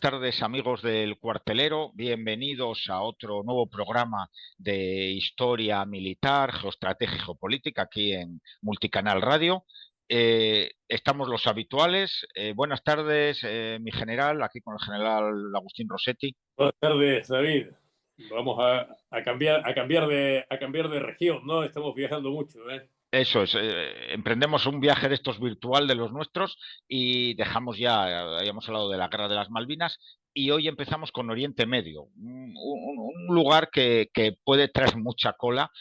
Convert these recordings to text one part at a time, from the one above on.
Tardes, amigos del Cuartelero. Bienvenidos a otro nuevo programa de historia militar, geoestrategia y geopolítica aquí en Multicanal Radio. Estamos los habituales. Buenas tardes, mi general, aquí con el general Agustín Rossetti. Buenas tardes, David. Vamos a cambiar de región, ¿no? Estamos viajando mucho, ¿eh? Eso es, emprendemos un viaje de estos virtual de los nuestros y dejamos ya, habíamos hablado de la Guerra de las Malvinas y hoy empezamos con Oriente Medio, un lugar que puede traer mucha cola.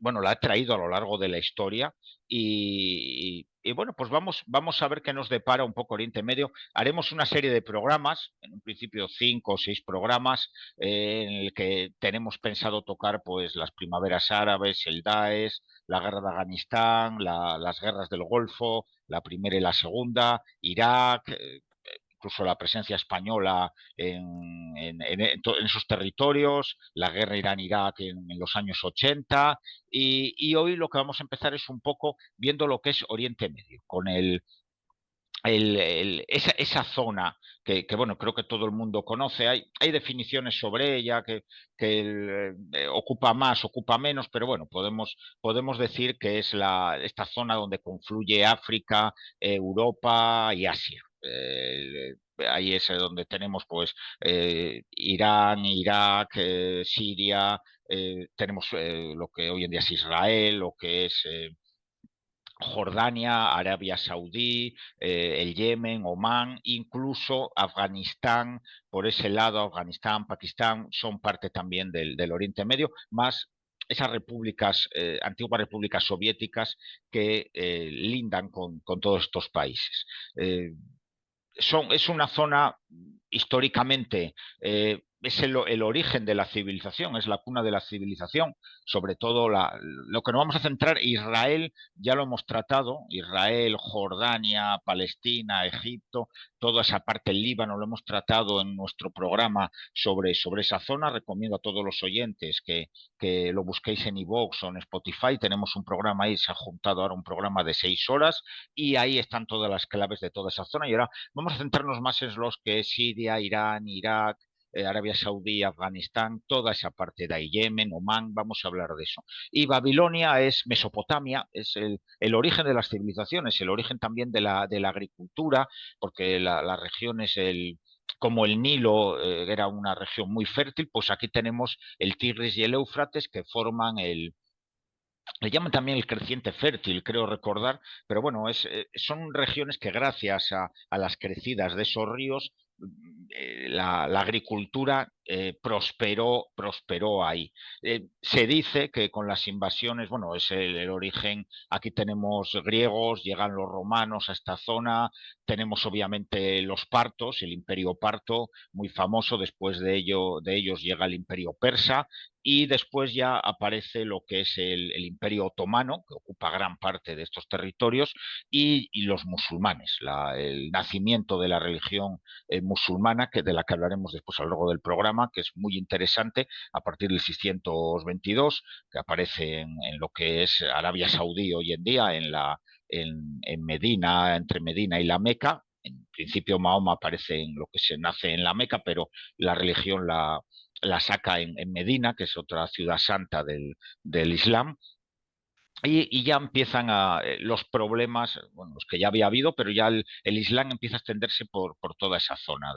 Bueno, la ha traído a lo largo de la historia y bueno, pues vamos a ver qué nos depara un poco Oriente Medio. Haremos una serie de programas, en un principio 5 o 6 programas, en el que tenemos pensado tocar pues las primaveras árabes, el Daesh, la guerra de Afganistán, las guerras del Golfo, la primera y la segunda, Irak, incluso la presencia española en esos territorios, la guerra Irán-Irak en los años 80, y hoy lo que vamos a empezar es un poco viendo lo que es Oriente Medio, con esa zona que, bueno, creo que todo el mundo conoce. Hay definiciones sobre ella que ocupa más, ocupa menos, pero bueno, podemos decir que es esta zona donde confluye África, Europa y Asia. Ahí es donde tenemos pues Irán, Irak, Siria, tenemos lo que hoy en día es Israel, lo que es Jordania, Arabia Saudí, el Yemen, Omán, incluso Afganistán, por ese lado, Afganistán, Pakistán, son parte también del Oriente Medio, más esas repúblicas, antiguas repúblicas soviéticas que lindan con todos estos países. Eh, es una zona históricamente, es el origen de la civilización, es la cuna de la civilización, sobre todo lo que nos vamos a centrar, Israel, ya lo hemos tratado, Israel, Jordania, Palestina, Egipto, toda esa parte, el Líbano, lo hemos tratado en nuestro programa sobre esa zona. Recomiendo a todos los oyentes que lo busquéis en iVoox o en Spotify, tenemos un programa ahí, se ha juntado ahora un programa de 6 horas y ahí están todas las claves de toda esa zona y ahora vamos a centrarnos más en los que es Siria, Irán, Irak, Arabia Saudí, Afganistán, toda esa parte de ahí, Yemen, Omán, vamos a hablar de eso. Y Babilonia es Mesopotamia, es el origen de las civilizaciones, el origen también de la agricultura, porque la región es como el Nilo era una región muy fértil, pues aquí tenemos el Tigris y el Éufrates que forman le llaman también el creciente fértil, creo recordar, pero bueno, son regiones que gracias a las crecidas de esos ríos, la agricultura prosperó ahí. Se dice que con las invasiones, bueno, es el origen, aquí tenemos griegos, llegan los romanos a esta zona, tenemos obviamente los partos, el imperio parto, muy famoso, después de ellos llega el imperio persa, y después ya aparece lo que es el Imperio Otomano, que ocupa gran parte de estos territorios, y los musulmanes, el nacimiento de la religión musulmana, de la que hablaremos después a lo largo del programa, que es muy interesante, a partir del 622, que aparece en lo que es Arabia Saudí hoy en día, en Medina, entre Medina y la Meca. En principio Mahoma aparece en lo que se nace en la Meca, pero la religión la saca en Medina, que es otra ciudad santa del Islam, y ya empiezan los problemas, bueno, los que ya había habido, pero ya el Islam empieza a extenderse por toda esa zona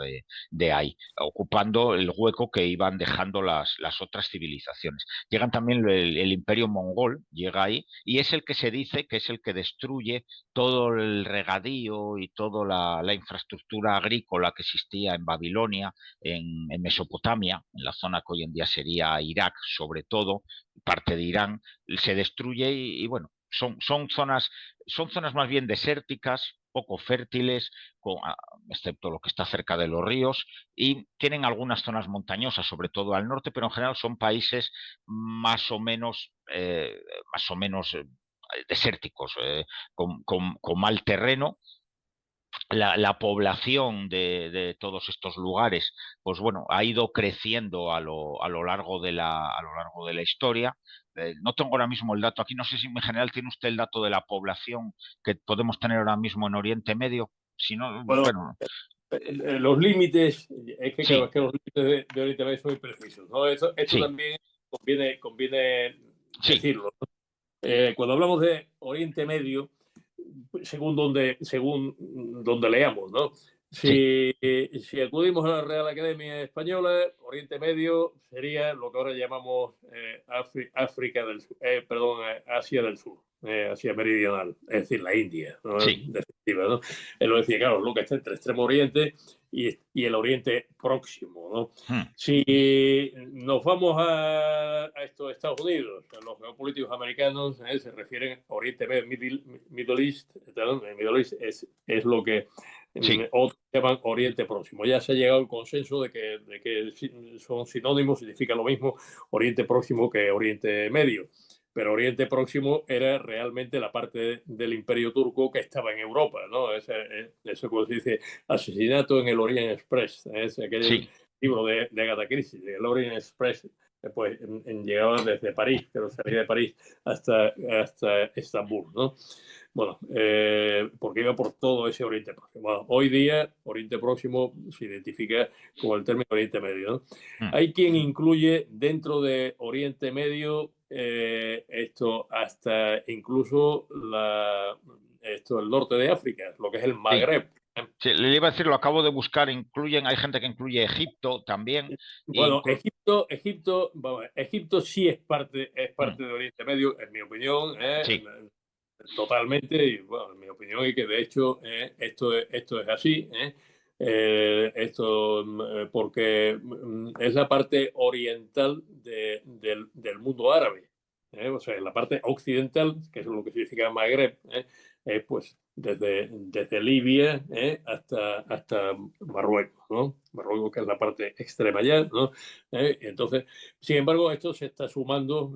de ahí, ocupando el hueco que iban dejando las otras civilizaciones. Llegan también el Imperio Mongol, llega ahí, y es el que se dice que es el que destruye todo el regadío y toda la infraestructura agrícola que existía en Babilonia, en Mesopotamia, en la zona que hoy en día sería Irak, sobre todo, parte de Irán, se destruye bueno, son zonas más bien desérticas, poco fértiles, excepto lo que está cerca de los ríos, y tienen algunas zonas montañosas, sobre todo al norte, pero en general son países más o menos desérticos, con mal terreno. La población de todos estos lugares, pues bueno, ha ido creciendo a lo largo de la historia. No tengo ahora mismo el dato aquí, no sé si en general tiene usted el dato de la población que podemos tener ahora mismo en Oriente Medio. Si no, Bueno, bueno. Los límites, es que claro, Sí, es que los límites de Oriente Medio son muy precisos, ¿no? Esto sí, también conviene sí, decirlo. Cuando hablamos de Oriente Medio, según donde leamos, ¿no? sí, Si acudimos a la Real Academia Española, Oriente Medio sería lo que ahora llamamos África del Sur, perdón, Asia del Sur, Asia Meridional, es decir, la India, ¿no? sí. En definitiva, ¿no? Él lo decía, claro, lo que está entre Extremo Oriente y el Oriente Próximo, ¿no? Mm, Si nos vamos a estos Estados Unidos, a los geopolíticos americanos, se refieren a Oriente Medio, Middle East, Middle East es lo que sí, otros llaman Oriente Próximo. Ya se ha llegado al consenso de que son sinónimos, significa lo mismo Oriente Próximo que Oriente Medio. Pero Oriente Próximo era realmente la parte del Imperio Turco que estaba en Europa, ¿no? Eso como se dice, asesinato en el Orient Express, es aquel sí, libro de Agatha Christie, el Orient Express, pues llegaba desde París, pero salía de París hasta Estambul, ¿no? Bueno, porque iba por todo ese Oriente Próximo. Bueno, hoy día, Oriente Próximo se identifica como el término Oriente Medio, ¿no? mm, Hay quien incluye dentro de Oriente Medio esto hasta incluso el norte de África, lo que es el sí. Magreb. Sí, le iba a decir, lo acabo de buscar, hay gente que incluye Egipto también. Bueno, inclu- Egipto sí es Mm, parte de Oriente Medio, en mi opinión, sí, totalmente, y bueno, en mi opinión es que de hecho esto es así, porque es la parte oriental del mundo árabe, o sea, la parte occidental, que es lo que significa Magreb, pues desde Libia hasta Marruecos, ¿no? Marruecos, que es la parte extrema ya, ¿no? Entonces, sin embargo, esto se está sumando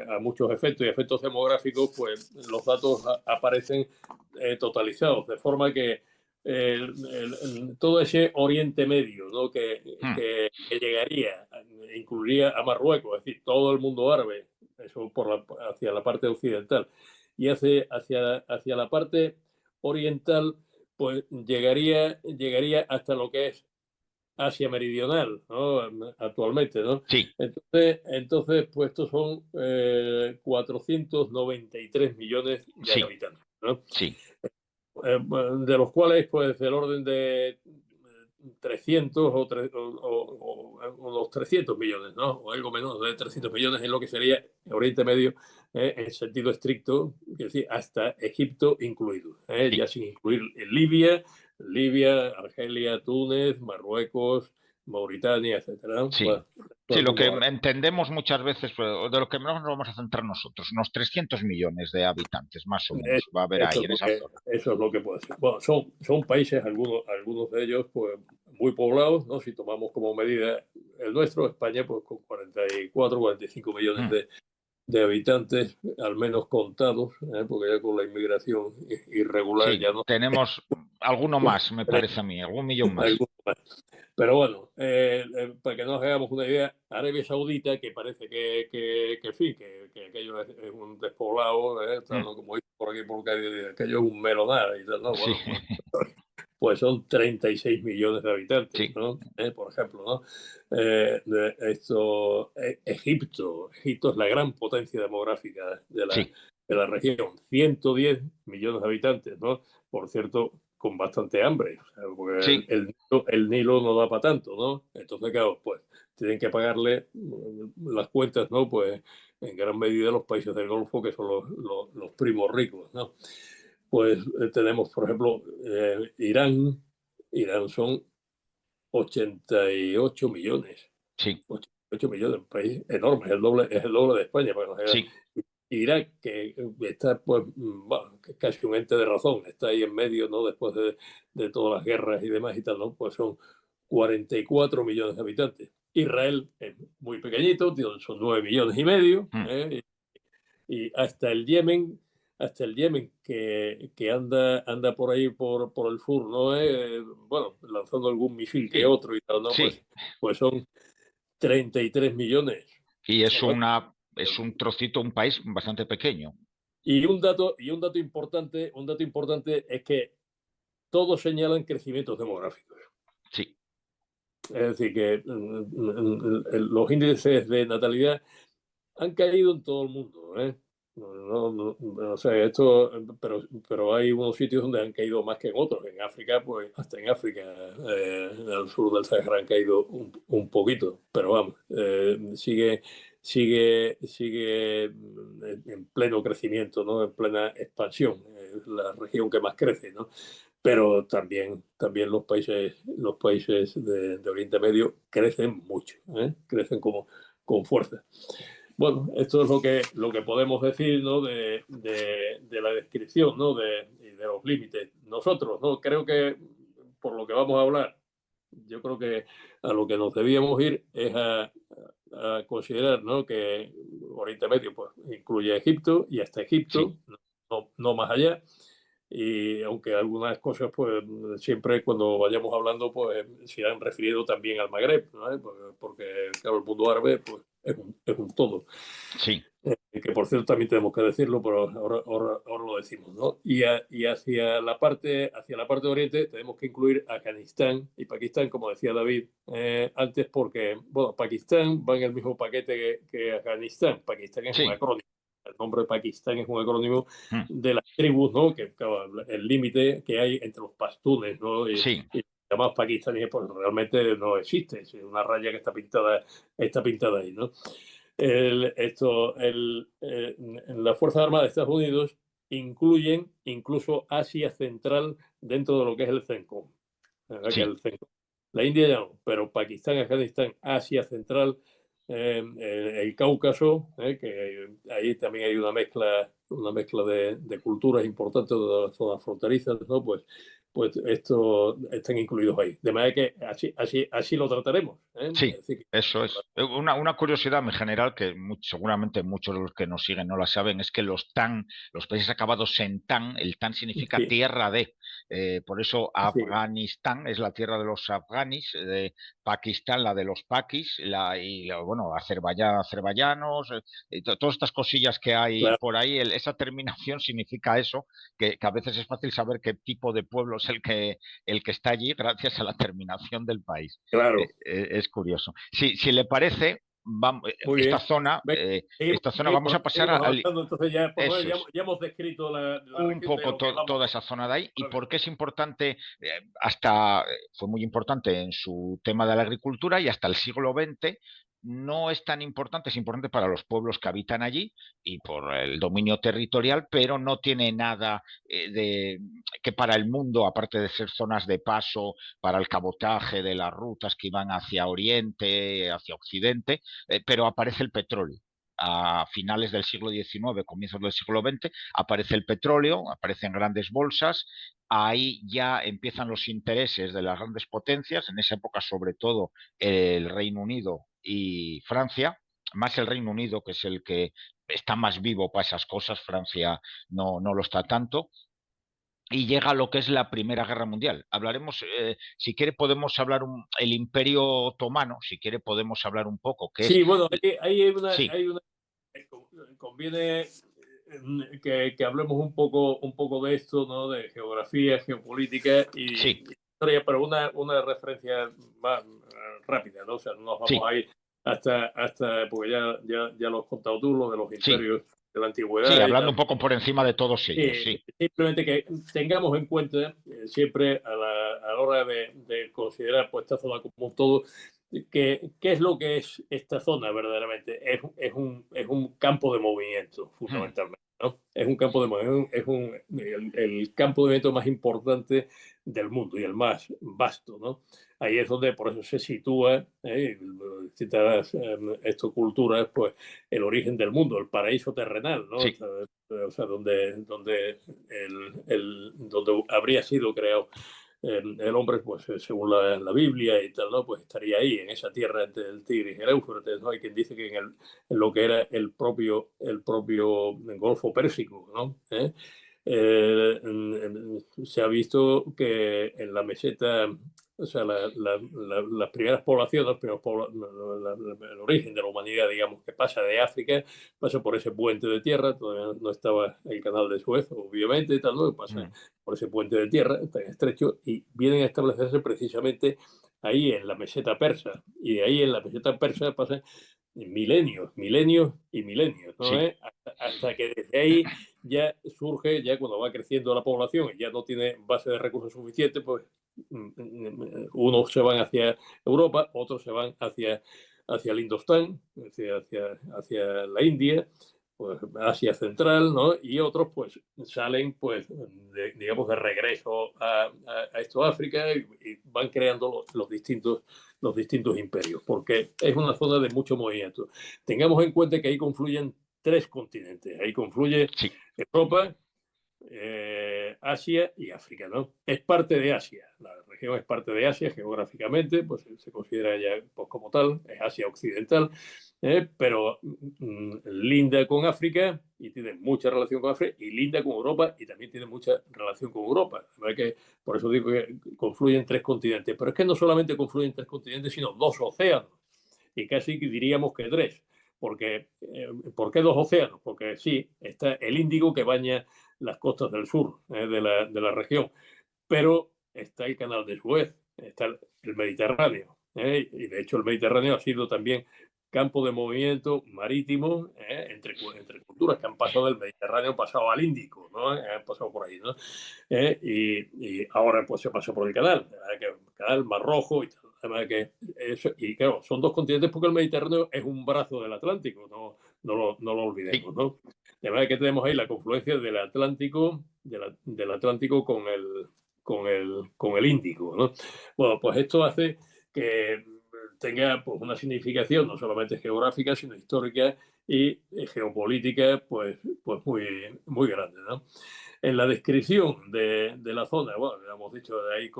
a muchos efectos y efectos demográficos, pues los datos aparecen totalizados, de forma que todo ese Oriente Medio, ¿no? mm, que llegaría, incluiría a Marruecos, es decir, todo el mundo árabe, eso hacia la parte occidental, y hacia la parte oriental, pues llegaría hasta lo que es Asia Meridional, ¿no? Actualmente, ¿no? sí, Entonces, pues estos son 493 millones de sí, habitantes, ¿no? sí, De los cuales, pues, del orden de 300 o unos 300 millones, ¿no? O algo menos de 300 millones es lo que sería Oriente Medio en sentido estricto, es decir, hasta Egipto incluido, ya sí. sin incluir Libia, Argelia, Túnez, Marruecos, Mauritania, etcétera. Sí. Bueno, todo Sí, el lo que mundo árabe. entendemos muchas veces, o de lo que menos nos vamos a centrar nosotros, unos 300 millones de habitantes, más o menos, va a haber ahí en esa zona. Eso es lo que puede ser. Bueno, son países, algunos de ellos, pues muy poblados, ¿no? Si tomamos como medida el nuestro, España, pues con 44, 45 millones Mm, de habitantes, al menos contados, porque ya con la inmigración irregular sí, ya no. tenemos alguno más, me parece a mí, algún millón más. Algunos más. Pero bueno, para que nos hagamos una idea, Arabia Saudita, que parece que sí, que aquello es un despoblado, tal, Mm, ¿no? Como dice por aquí, porque aquello es un melonar y tal, ¿no? sí, Bueno, pues son 36 millones de habitantes, sí, ¿no? Por ejemplo, ¿no? Egipto es la gran potencia demográfica sí, de la región, 110 millones de habitantes, ¿no? Por cierto, con bastante hambre, o sea, porque sí, el Nilo no da para tanto, ¿no? Entonces, claro, pues tienen que pagarle las cuentas, ¿no? Pues en gran medida los países del Golfo, que son los primos ricos, ¿no? Pues tenemos, por ejemplo, Irán. Irán son 88 millones. sí, 88 millones, un país enorme, es el doble de España. Para que nos haga. sí, Irak, que está pues, bueno, que casi un ente de razón, está ahí en medio, ¿no? Después de todas las guerras y demás y tal, ¿no? Pues son 44 millones de habitantes. Israel es muy pequeñito, son 9 millones y medio, mm, y hasta el Yemen que anda por ahí por el sur, ¿no? Bueno, lanzando algún misil que sí, otro y tal, ¿no? sí. Pues son 33 millones. Y Bueno, es un trocito, un país bastante pequeño. y un dato importante es que todos señalan crecimientos demográficos. Sí, Es decir, que los índices de natalidad han caído en todo el mundo, ¿eh? O sea, pero hay unos sitios donde han caído más que en otros. En África, pues hasta en África, al sur del Sahara, han caído un poquito, pero vamos, sigue en pleno crecimiento, ¿no? En plena expansión. Es la región que más crece, ¿no? Pero también los países de Oriente Medio crecen mucho, ¿eh? Crecen como con fuerza. Bueno, esto es lo que podemos decir, ¿no? de la descripción, ¿no? de los límites. Nosotros, ¿no? Creo que por lo que vamos a hablar, yo creo que a lo que nos debíamos ir es a considerar, ¿no? Que Oriente Medio pues, incluye a Egipto y hasta sí, Egipto, no más allá. Y aunque algunas cosas, pues siempre cuando vayamos hablando, pues se han referido también al Magreb, ¿no? Porque claro, el mundo árabe pues, es un todo. sí, Que por cierto también tenemos que decirlo, pero ahora lo decimos, ¿no? Y hacia la parte de Oriente tenemos que incluir Afganistán y Pakistán, como decía David antes, porque, bueno, Pakistán va en el mismo paquete que Afganistán. Pakistán es un sí, acrónimo. El nombre de Pakistán es un acrónimo mm, de las tribus, ¿no? Que claro, el límite que hay entre los pastunes, ¿no? sí, Y llamados pakistaníes, pues realmente no existe. Es una raya que está pintada ahí, ¿no? Las Fuerzas Armadas de Estados Unidos incluyen incluso Asia Central dentro de lo que es el CENTCOM. Que sí. el CENTCOM. La India ya no, pero Pakistán, Afganistán, Asia Central, el Cáucaso, que ahí también hay una mezcla de culturas importantes de las zonas fronterizas, ¿no? Pues esto están incluidos ahí. De manera que así lo trataremos. Sí, Es decir, eso es. Una curiosidad en general que seguramente muchos de los que nos siguen no la saben es que los países acabados en tan, el tan significa sí, tierra de. Por eso sí, Afganistán es la tierra de los afganis, Pakistán la de los paquis, bueno, Azerbaiyán, azerbaiyanos, todas estas cosillas que hay claro. por ahí, esa terminación significa eso, que a veces es fácil saber qué tipo de pueblo es el que está allí gracias a la terminación del país. Claro, Es curioso. Si le parece, muy bien. Venga, esta zona vamos a pasar seguimos avanzando, entonces ya, por lo menos eso es, ya hemos descrito la un región de poco lo que vamos toda esa zona de ahí y a por qué ver. es importante, hasta fue muy importante en su tema de la agricultura y hasta el siglo XX no es tan importante, es importante para los pueblos que habitan allí y por el dominio territorial, pero no tiene nada que para el mundo, aparte de ser zonas de paso para el cabotaje de las rutas que iban hacia Oriente, hacia Occidente, pero aparece el petróleo. A finales del siglo XIX, comienzos del siglo XX, aparece el petróleo, aparecen grandes bolsas, ahí ya empiezan los intereses de las grandes potencias, en esa época sobre todo el Reino Unido y Francia, más el Reino Unido, que es el que está más vivo para esas cosas, Francia no lo está tanto, y llega lo que es la Primera Guerra Mundial. Hablaremos, si quiere podemos hablar el Imperio Otomano, si quiere podemos hablar un poco, que es, Sí, bueno, sí, conviene que hablemos un poco de esto, ¿no? De geografía, geopolítica y sí, historia, pero una referencia más rápida, ¿no? O sea, no nos vamos sí, a ir porque ya lo has contado tú, lo de los sí, imperios de la sí, antigüedad y hablando tal. un poco por encima de todos ellos, sí, Simplemente que tengamos en cuenta siempre a la hora de considerar pues, esta zona como un todo, qué es lo que es esta zona verdaderamente. Es un campo de movimiento, hmm, fundamentalmente. ¿No? Es un campo de movimiento, el campo de movimiento más importante del mundo y el más vasto. ¿No? Ahí es donde por eso se sitúa, distintas culturas, pues el origen del mundo, el paraíso terrenal, ¿no? sí, O sea, donde donde habría sido creado el hombre, pues según la Biblia y tal, ¿no? Pues estaría ahí, en esa tierra entre el Tigris y el Éufrates, ¿no? Hay quien dice que en lo que era el propio Golfo Pérsico, ¿no? Se ha visto que en la meseta o sea, las primeras poblaciones, el origen de la humanidad, digamos, que pasa de África, pasa por ese puente de tierra, todavía no estaba el canal de Suez, obviamente, y tal, ¿no? Pasa por ese puente de tierra tan estrecho y vienen a establecerse precisamente ahí en la meseta persa. Y de ahí en la meseta persa pasan milenios, milenios y milenios, ¿no? Sí, Hasta que desde ahí ya surge, ya cuando va creciendo la población y ya no tiene base de recursos suficiente, pues unos se van hacia Europa, otros se van hacia el Indostán, hacia la India, pues Asia Central, ¿no? Y otros pues salen pues digamos de regreso a esto África y van creando los distintos imperios, porque es una zona de mucho movimiento. Tengamos en cuenta que ahí confluyen tres continentes, ahí confluye sí, Europa, Asia y África, ¿no? Es parte de Asia, la región es parte de Asia geográficamente, pues se considera ya pues, como tal, es Asia Occidental, pero linda con África y tiene mucha relación con África y linda con Europa y también tiene mucha relación con Europa. Que, por eso digo que confluyen tres continentes, pero es que no solamente confluyen tres continentes, sino dos océanos y casi diríamos que tres. Porque, ¿por qué dos océanos? Porque sí, está el Índico que baña las costas del sur de la región, pero está el canal de Suez, está el Mediterráneo, y de hecho el Mediterráneo ha sido también campo de movimiento marítimo entre culturas que han pasado del Mediterráneo, han pasado al Índico, ¿no? Han pasado por ahí, ¿no? Y ahora pues se pasó por el canal, el canal Mar Rojo y tal. Además que eso, y claro, son dos continentes porque el Mediterráneo es un brazo del Atlántico, no lo sí. olvidemos, ¿no? De manera que tenemos ahí la confluencia del Atlántico, del Atlántico con el Índico, ¿no? Bueno, pues esto hace que tenga pues, una significación no solamente geográfica, sino histórica y geopolítica, pues muy grande, ¿no? En la descripción de la zona, bueno, hemos dicho, hay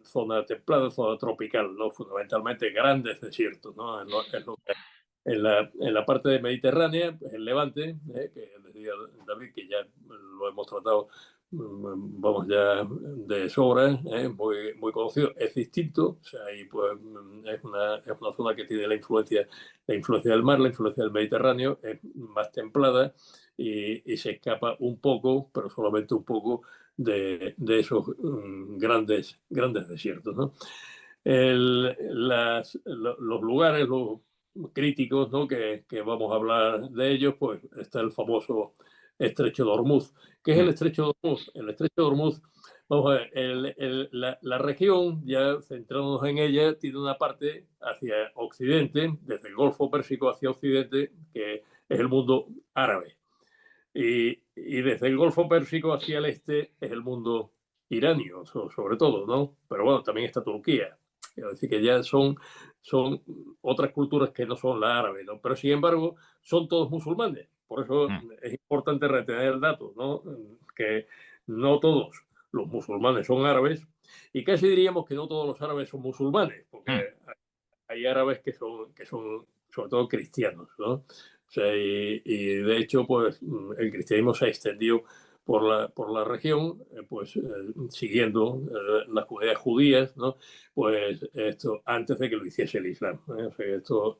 zona templada, zona tropical, ¿no? Fundamentalmente grandes desiertos, ¿no? Es lo que en la parte mediterránea, pues el Levante, que decía David, que ya lo hemos tratado, vamos ya de sobra, muy conocido, es distinto, o sea, ahí pues es una zona que tiene la influencia del mar, la influencia del Mediterráneo, es más templada y se escapa un poco, pero solamente un poco, de esos grandes desiertos, ¿no? Los lugares, los críticos, ¿no? que vamos a hablar de ellos, pues está el famoso Estrecho de Hormuz. ¿Qué es el Estrecho de Hormuz? El Estrecho de Hormuz, vamos a ver, la región, ya centrándonos en ella, tiene una parte hacia Occidente, desde el Golfo Pérsico hacia Occidente, que es el mundo árabe. Y desde el Golfo Pérsico hacia el este es el mundo iranio, sobre todo, ¿no? Pero bueno, también está Turquía. Quiero decir que ya son otras culturas que no son la árabe, ¿no? Pero sin embargo, son todos musulmanes. Por eso es importante retener el dato, ¿no? Que no todos los musulmanes son árabes y casi diríamos que no todos los árabes son musulmanes, porque hay árabes que son sobre todo cristianos, ¿no? O sea, y de hecho, pues el cristianismo se ha extendido por la región, pues siguiendo las comunidades judías, ¿no? Pues esto antes de que lo hiciese el Islam. O sea,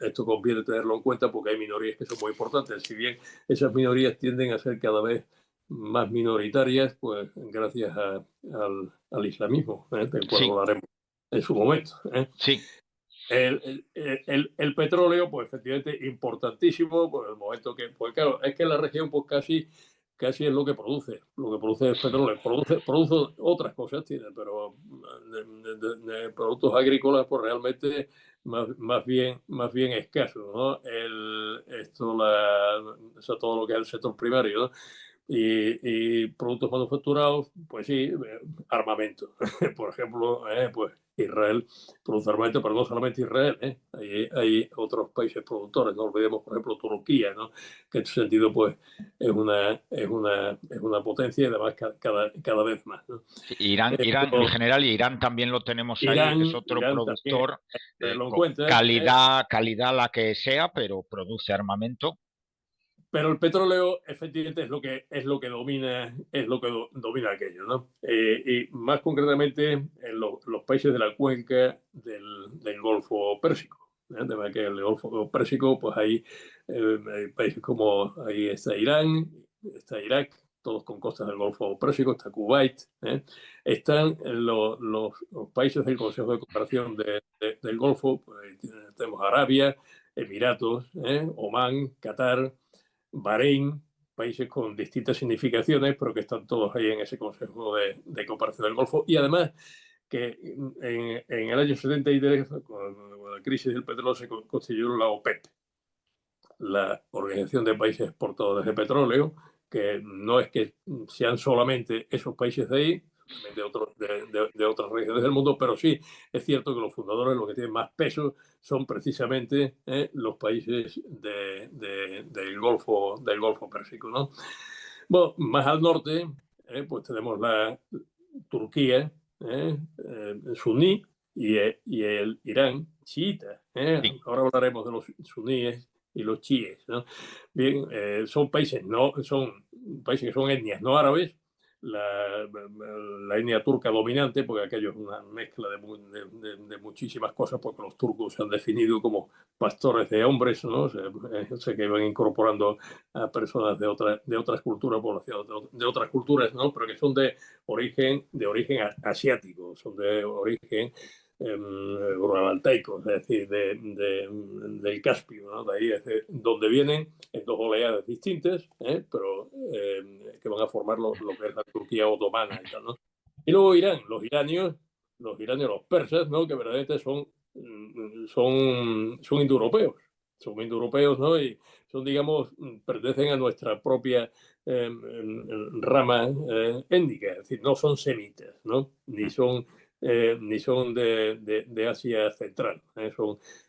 esto conviene tenerlo en cuenta porque hay minorías que son muy importantes. Si bien esas minorías tienden a ser cada vez más minoritarias, pues gracias al islamismo, del cual Sí, hablaremos en su momento. sí. El petróleo, pues efectivamente importantísimo, por el momento que, pues claro, es que la región pues casi es lo que produce es petróleo, produce otras cosas, tiene, pero de productos agrícolas pues realmente más bien escasos, ¿no? O sea, todo lo que es el sector primario, ¿no? Y productos manufacturados, pues sí, armamento. Por ejemplo, pues Israel produce armamento, pero no solamente Israel, hay otros países productores, no olvidemos, por ejemplo, Turquía, ¿no? Que en ese sentido, pues, es una potencia y además cada vez más, ¿no? Irán en general, y Irán también lo tenemos ahí, que es otro Irán también, productor, tenerlo en con cuenta, calidad la que sea, pero produce armamento. pero el petróleo efectivamente es lo que domina, domina aquello, ¿no? Y más concretamente en los países de la cuenca del Golfo Pérsico. De que el Golfo Pérsico, pues hay países como ahí está Irán, está Irak, todos con costas del Golfo Pérsico, está Kuwait, están los países del Consejo de Cooperación del Golfo, pues, tenemos Arabia, Emiratos, Omán, Qatar, Bahrein, países con distintas significaciones, pero que están todos ahí en ese Consejo de Cooperación del Golfo. Y además que en el año 73, con la crisis del petróleo, se constituyó la OPEP, la Organización de Países Exportadores de Petróleo, que no es que sean solamente esos países de ahí, también de otras regiones del mundo, pero sí es cierto que los fundadores, los que tienen más peso, son precisamente los países del Golfo Pérsico, ¿no? Bueno, más al norte, pues tenemos la Turquía, suní, y el Irán, chiita. Sí. Ahora hablaremos de los suníes y los chiíes, ¿no? Bien, son países, no, son países que son etnias no árabes, la etnia turca dominante, porque aquello es una mezcla de muchísimas cosas, porque los turcos se han definido como pastores de hombres, ¿no? Se que van incorporando a personas de otras culturas, población de otras culturas, ¿no? Pero que son de origen asiático, son de origen guatemalteco, es decir, del Caspio, ¿no? De ahí es donde vienen en dos oleadas distintas, pero que van a formar lo que es la Turquía otomana y tal, ¿no? Y luego Irán, los iranios, los persas, ¿no? Que verdaderamente son indoeuropeos, ¿no? Y son, digamos, pertenecen a nuestra propia rama étnica, es decir, no son semitas, ¿no? Ni son de Asia Central,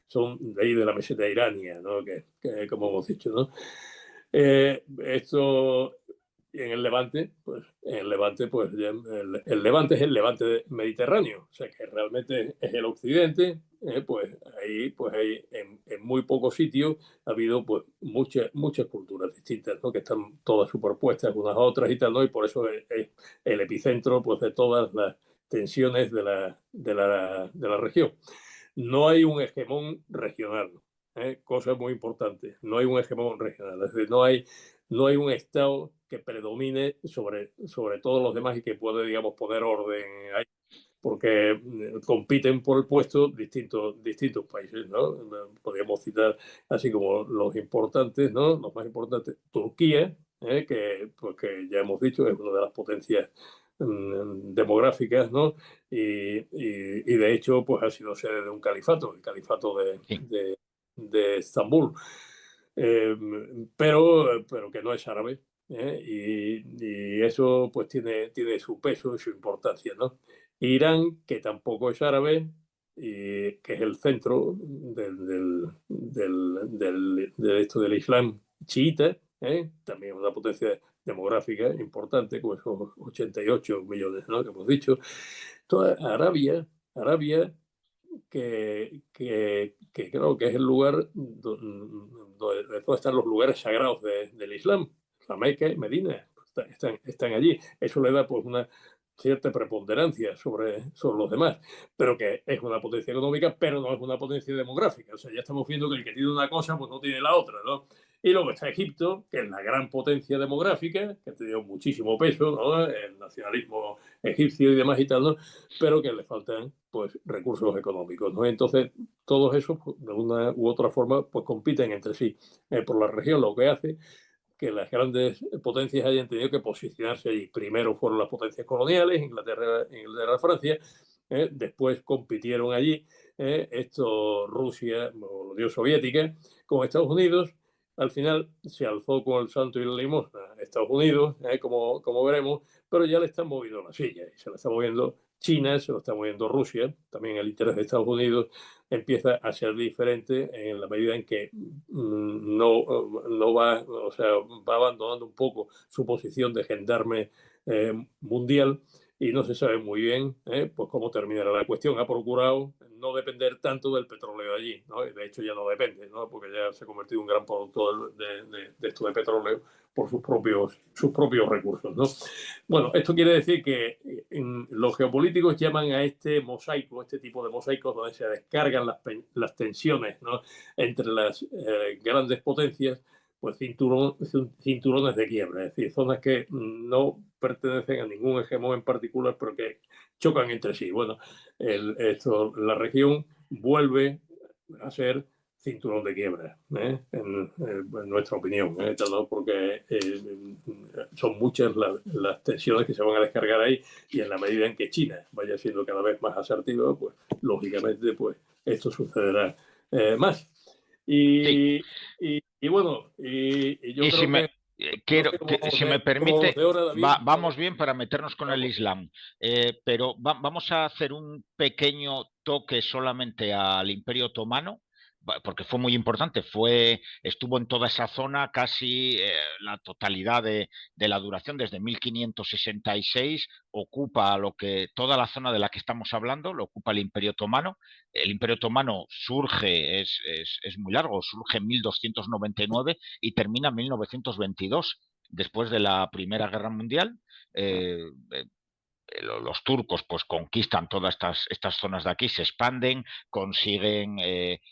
son de ahí de la meseta irania, ¿no? Como hemos dicho, ¿no? Esto en el Levante, pues el Levante es el Levante mediterráneo, o sea que realmente es el occidente, pues ahí en muy pocos sitios ha habido pues muchas culturas distintas, ¿no? Que están todas superpuestas unas a otras y tal, ¿no? Y por eso es el epicentro pues de todas las tensiones de la región. No hay un hegemón regional, cosa muy importante. No hay un hegemón regional, es decir, no hay un Estado que predomine sobre todos los demás y que puede, digamos, poner orden ahí, porque compiten por el puesto distintos países, ¿no? Podríamos citar así como los importantes, ¿no? Los más importantes, Turquía, pues que ya hemos dicho es una de las potencias demográficas, ¿no? Y de hecho, pues ha sido sede de un califato, el califato Sí. de Estambul, eh, pero que no es árabe. Y eso pues tiene su peso y su importancia, ¿no? Irán, que tampoco es árabe, y que es el centro de esto del Islam chiita, también una potencia demográfica importante, con esos 88 millones, ¿no? Que hemos dicho. Toda Arabia que creo que es el lugar donde están los lugares sagrados del Islam, la Meca y Medina, están allí. Eso le da pues una cierta preponderancia sobre los demás, pero que es una potencia económica, pero no es una potencia demográfica. O sea, ya estamos viendo que el que tiene una cosa, pues no tiene la otra, ¿no? Y luego está Egipto, que es la gran potencia demográfica, que ha tenido muchísimo peso, ¿no? El nacionalismo egipcio y demás y tal, ¿no? Pero que le faltan pues recursos económicos, ¿no? Entonces, todos esos, pues, de una u otra forma, pues compiten entre sí por la región, lo que hace que las grandes potencias hayan tenido que posicionarse allí. Primero fueron las potencias coloniales, Inglaterra, Francia, después compitieron allí Rusia o la Unión Soviética con Estados Unidos. Al final se alzó con el santo y la limosna Estados Unidos, como veremos, pero ya le están moviendo la silla, y se la está moviendo China, se lo está moviendo Rusia, también el interés de Estados Unidos empieza a ser diferente en la medida en que no va, o sea, va abandonando un poco su posición de gendarme mundial y no se sabe muy bien pues cómo terminará la cuestión. Ha procurado no depender tanto del petróleo de allí, ¿no? De hecho ya no depende, ¿no? Porque ya se ha convertido en un gran productor de esto de petróleo por sus propios recursos, ¿no? Bueno, esto quiere decir que los geopolíticos llaman a este mosaico, este tipo de mosaicos donde se descargan las tensiones, ¿no?, entre las grandes potencias, pues cinturones de quiebra, es decir, zonas que no pertenecen a ningún hegemón en particular, pero que chocan entre sí. Bueno, la región vuelve a ser cinturón de quiebra, en nuestra opinión, ¿no? Porque son muchas las tensiones que se van a descargar ahí, y en la medida en que China vaya siendo cada vez más asertiva, pues lógicamente pues esto sucederá más. Sí. Y bueno, y yo Y si creo me, que no quiero, sé si me cómo vamos permite, de hora, David. vamos bien para meternos con el Vamos bien. Islam, pero vamos a hacer un pequeño toque solamente al Imperio Otomano, porque fue muy importante, estuvo en toda esa zona casi la totalidad de la duración, desde 1566, ocupa toda la zona de la que estamos hablando, lo ocupa el Imperio Otomano. El Imperio Otomano surge, es muy largo, surge en 1299 y termina en 1922, después de la Primera Guerra Mundial. eh, eh, los turcos pues conquistan todas estas zonas de aquí, se expanden, consiguen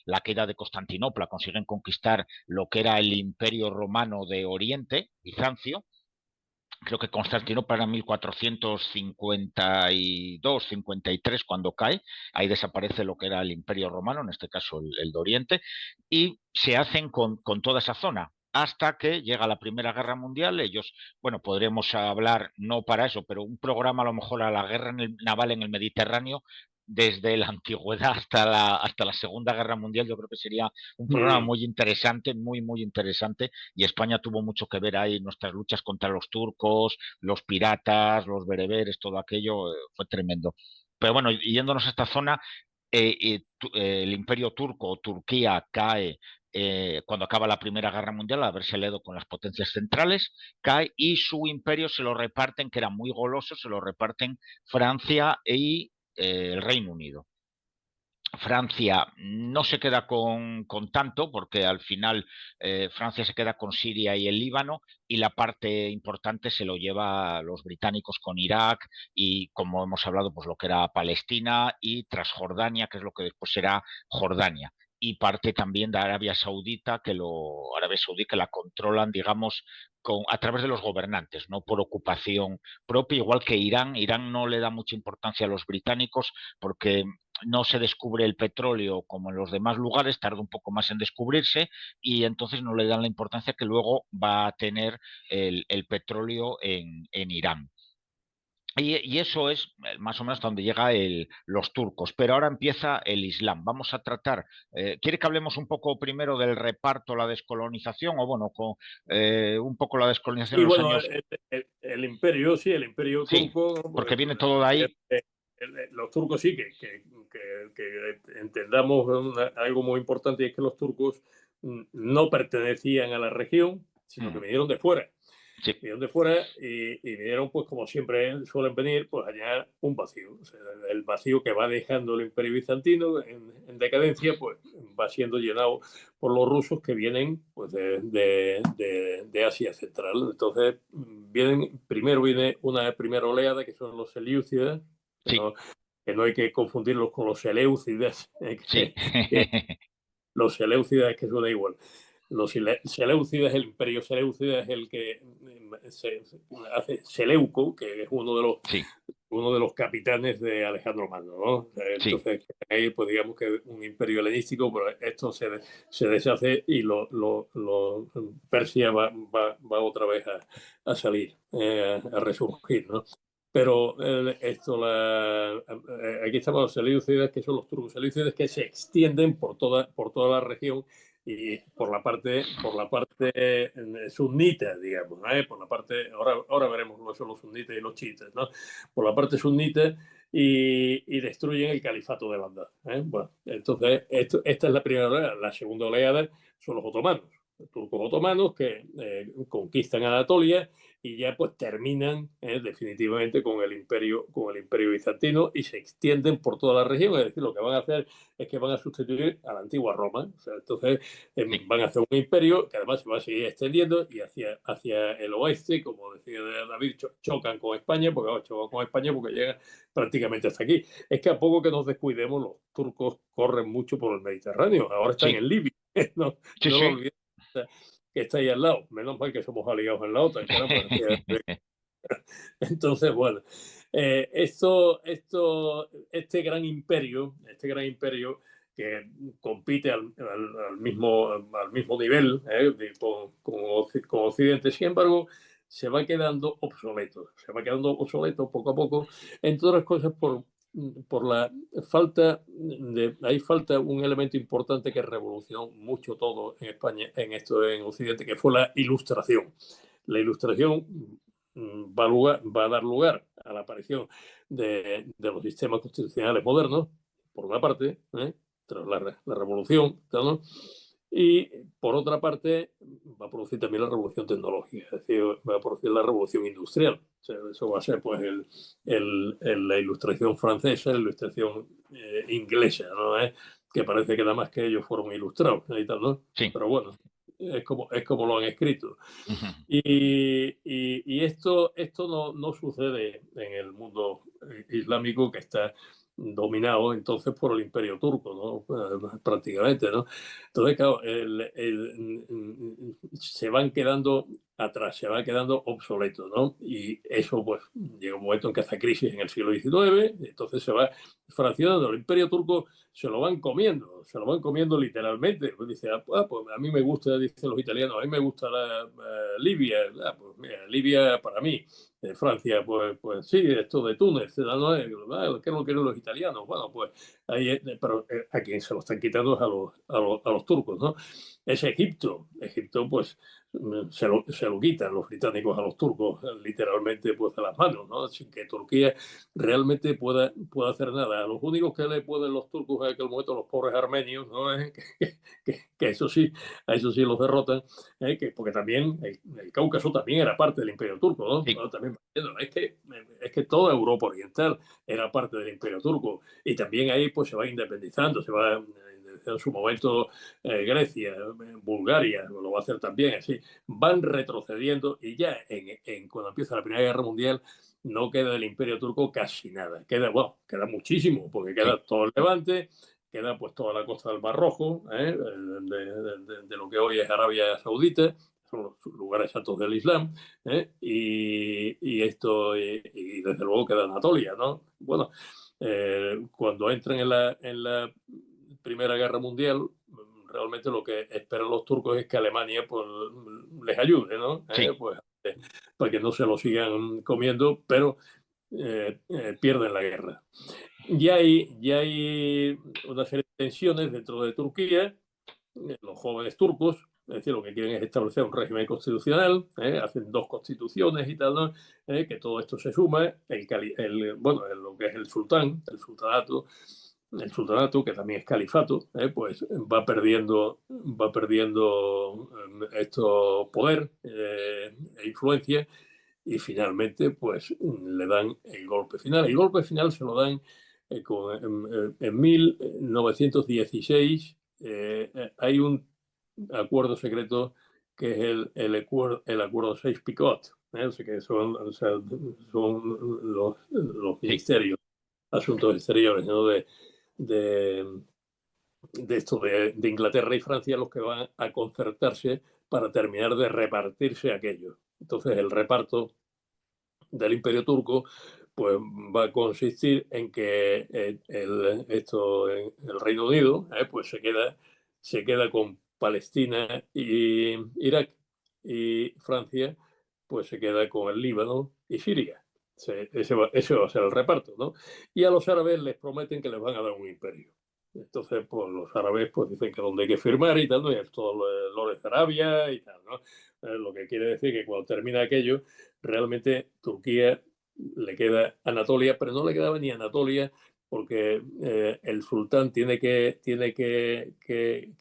la caída de Constantinopla, consiguen conquistar lo que era el Imperio Romano de Oriente, Bizancio. Creo que Constantinopla era 1452-53 cuando cae, ahí desaparece lo que era el Imperio Romano, en este caso el de Oriente, y se hacen con toda esa zona, hasta que llega la Primera Guerra Mundial. Ellos, bueno, podremos hablar, no para eso, pero un programa a lo mejor a la guerra naval en el Mediterráneo, desde la antigüedad hasta la Segunda Guerra Mundial, yo creo que sería un programa Mm. muy interesante, muy interesante, y España tuvo mucho que ver ahí, nuestras luchas contra los turcos, los piratas, los bereberes, todo aquello fue tremendo. Pero bueno, yéndonos a esta zona, el Imperio Turco o Turquía cae cuando acaba la Primera Guerra Mundial, al haberse aliado con las potencias centrales, cae y su imperio se lo reparten, que era muy goloso, se lo reparten Francia y el Reino Unido. Francia no se queda con tanto, porque al final Francia se queda con Siria y el Líbano, y la parte importante se lo lleva los británicos con Irak y, como hemos hablado, pues lo que era Palestina y Transjordania, que es lo que después será Jordania. Y parte también de Arabia Saudí, que la controlan, digamos, a través de los gobernantes, no por ocupación propia, igual que Irán. Irán no le da mucha importancia a los británicos porque no se descubre el petróleo como en los demás lugares, tarda un poco más en descubrirse, y entonces no le dan la importancia que luego va a tener el petróleo en Irán. Y eso es más o menos hasta donde llega los turcos. Pero ahora empieza el Islam. Vamos a tratar. ¿Quiere que hablemos un poco primero del reparto, la descolonización? O bueno, un poco la descolonización Sí, en los bueno, años. el imperio, sí, el imperio Sí, turco, porque pues, viene todo de ahí. los turcos sí, que entendamos algo muy importante, y es que los turcos no pertenecían a la región, sino que vinieron de fuera. Sí, Vinieron de fuera y vinieron, pues como siempre suelen venir, pues a llenar un vacío. O sea, el vacío que va dejando el imperio bizantino en decadencia, pues va siendo llenado por los rusos que vienen pues, de Asia Central. Entonces, primero viene una primera oleada, que son los selyúcidas, que sí, no, que no hay que confundirlos con los seleucidas, sí. que los seleucidas, que suena igual. Los seleucidas, el imperio seleucida es el que se hace Seleuco, que es Sí, uno de los capitanes de Alejandro Magno, ¿no? sí. Entonces, ahí pues digamos que un imperio helenístico, pero esto se deshace y Persia va otra vez a salir, a resurgir, ¿no? Pero aquí estamos los seleucidas, que son los turcos seleucidas, que se extienden por toda la región, y por la parte sunnita, digamos, por la parte, ahora veremos lo que son los sunitas y los chiitas, ¿no? Por la parte sunnita, y destruyen el califato de Bagdad. Bueno, entonces, esta es la primera oleada. La segunda oleada son los otomanos. turcos otomanos que conquistan Anatolia y ya pues terminan definitivamente con el imperio bizantino y se extienden por toda la región. Es decir, lo que van a hacer es que van a sustituir a la antigua Roma. O sea, entonces sí, van a hacer un imperio que además se va a seguir extendiendo y hacia el oeste, como decía David, chocan con España, porque llegan prácticamente hasta aquí. Es que a poco que nos descuidemos, los turcos corren mucho por el Mediterráneo. Ahora están sí, en Libia. No, sí, no lo sí. olvidemos que está ahí al lado. Menos mal que somos aliados en la OTAN, caramba. Entonces, bueno, este gran imperio que compite al mismo nivel con Occidente, sin embargo, se va quedando obsoleto poco a poco, entre otras cosas por la ahí falta un elemento importante que revolucionó mucho todo en España, en Occidente, que fue la Ilustración. La Ilustración va a dar lugar a la aparición de los sistemas constitucionales modernos, por una parte, tras la revolución, ¿no? Y por otra parte, va a producir también la revolución tecnológica, es decir, va a producir la revolución industrial. O sea, eso va a ser pues la ilustración francesa, la ilustración inglesa, ¿no? Que parece que nada más que ellos fueron ilustrados y tal, ¿no? Sí. Pero bueno, es como lo han escrito. Ujú. Y esto no sucede en el mundo islámico, que está dominado entonces por el imperio turco, ¿no? Prácticamente, ¿no? Entonces, claro, se van quedando atrás, se van quedando obsoletos, ¿no? Y eso, pues, llega un momento en que hace crisis en el siglo XIX, entonces se va fraccionando. El imperio turco se lo van comiendo literalmente. Pues dice, pues a mí me gusta, dicen los italianos, a mí me gusta Libia. Pues mira, Libia para mí. Francia, pues sí, esto de Túnez, ¿no? ¿Qué no quieren los italianos? Bueno, pues ahí, pero a quien se lo están quitando es a los turcos, ¿no? Es Egipto. Egipto, pues se lo quitan los británicos a los turcos literalmente pues de las manos, ¿no? Sin que Turquía realmente pueda hacer nada. A los únicos que le pueden los turcos en aquel momento, los pobres armenios, ¿no? Que eso sí, a eso sí los derrotan, porque también el Cáucaso también era parte del Imperio Turco, ¿no? Sí, Bueno, también, es que toda Europa Oriental era parte del Imperio Turco y también ahí pues se va independizando, se va en su momento Grecia, Bulgaria, lo va a hacer también, así, van retrocediendo y ya cuando empieza la Primera Guerra Mundial no queda del Imperio Turco casi nada, queda muchísimo, porque sí, queda todo el Levante, queda pues toda la costa del Mar Rojo, de lo que hoy es Arabia Saudita, son los lugares santos del Islam, y desde luego queda Anatolia, ¿no? Bueno, cuando entran en la Primera Guerra Mundial, realmente lo que esperan los turcos es que Alemania pues, les ayude, ¿no? sí. Pues, para que no se lo sigan comiendo, pero pierden la guerra. Ya hay una serie de tensiones dentro de Turquía, los jóvenes turcos, es decir, lo que quieren es establecer un régimen constitucional, hacen dos constituciones y tal, ¿no? Que todo esto se suma, lo que es el sultanato, que también es califato, pues va perdiendo esto poder e influencia y finalmente pues le dan el golpe final. El golpe final se lo dan en 1916. Hay un acuerdo secreto que es el acuerdo Sykes-Picot, o sea, que son los Sí, ministerios, asuntos exteriores, ¿no? de, de Inglaterra y Francia los que van a concertarse para terminar de repartirse aquello. Entonces el reparto del Imperio Turco pues va a consistir en que el Reino Unido pues se queda con Palestina y Irak, y Francia pues se queda con el Líbano y Siria. Ese va a ser el reparto, ¿no? Y a los árabes les prometen que les van a dar un imperio. Entonces, pues los árabes pues dicen que donde hay que firmar y tal, ¿no? Y es todo Lores de Arabia y tal, ¿no? Lo que quiere decir que cuando termina aquello, realmente Turquía le queda Anatolia, pero no le quedaba ni Anatolia porque el sultán tiene que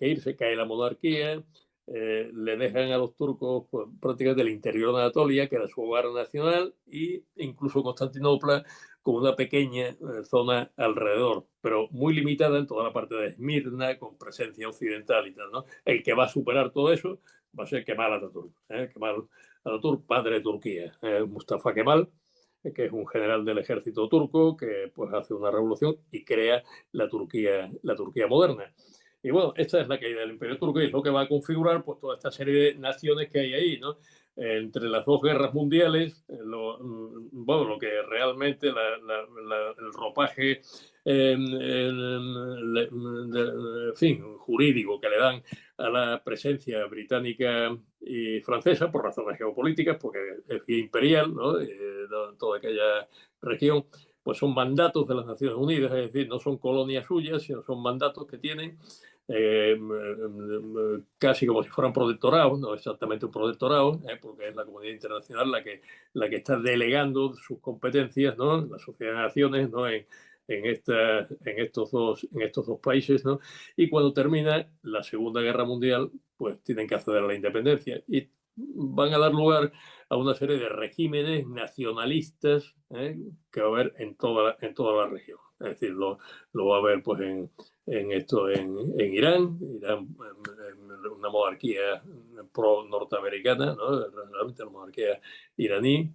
irse, cae la monarquía, le dejan a los turcos pues, prácticamente el interior de Anatolia, que era su hogar nacional, e incluso Constantinopla como una pequeña zona alrededor, pero muy limitada en toda la parte de Esmirna, con presencia occidental y tal, ¿no? El que va a superar todo eso va a ser Kemal Atatürk, Kemal Atatürk, padre de Turquía, Mustafa Kemal, que es un general del ejército turco que pues hace una revolución y crea la Turquía moderna. Y bueno, esta es la caída del Imperio Turco y es lo que va a configurar pues toda esta serie de naciones que hay ahí, ¿no? Entre las dos guerras mundiales, bueno, lo que realmente el ropaje, en fin, jurídico que le dan a la presencia británica y francesa por razones geopolíticas, porque es vía imperial, ¿no? Toda aquella región, pues son mandatos de las Naciones Unidas, es decir, no son colonias suyas, sino son mandatos que tienen casi como si fueran protectorados, no exactamente un protectorado, porque es la comunidad internacional la que está delegando sus competencias, ¿no? La Sociedad de Naciones, ¿no? En estos dos países, ¿no? Y cuando termina la Segunda Guerra Mundial, pues tienen que acceder a la independencia y van a dar lugar a una serie de regímenes nacionalistas que va a haber en toda la región. Es decir, lo va a haber pues en Irán, una monarquía pro-norteamericana, ¿no? Realmente la monarquía iraní,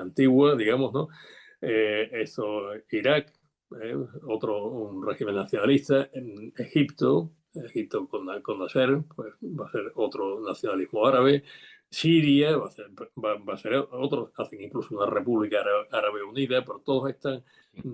antigua, digamos, ¿no? Irak, un régimen nacionalista, en Egipto con Nasser, pues va a ser otro nacionalismo árabe. Siria va a ser otro, hacen incluso una república árabe unida, pero todos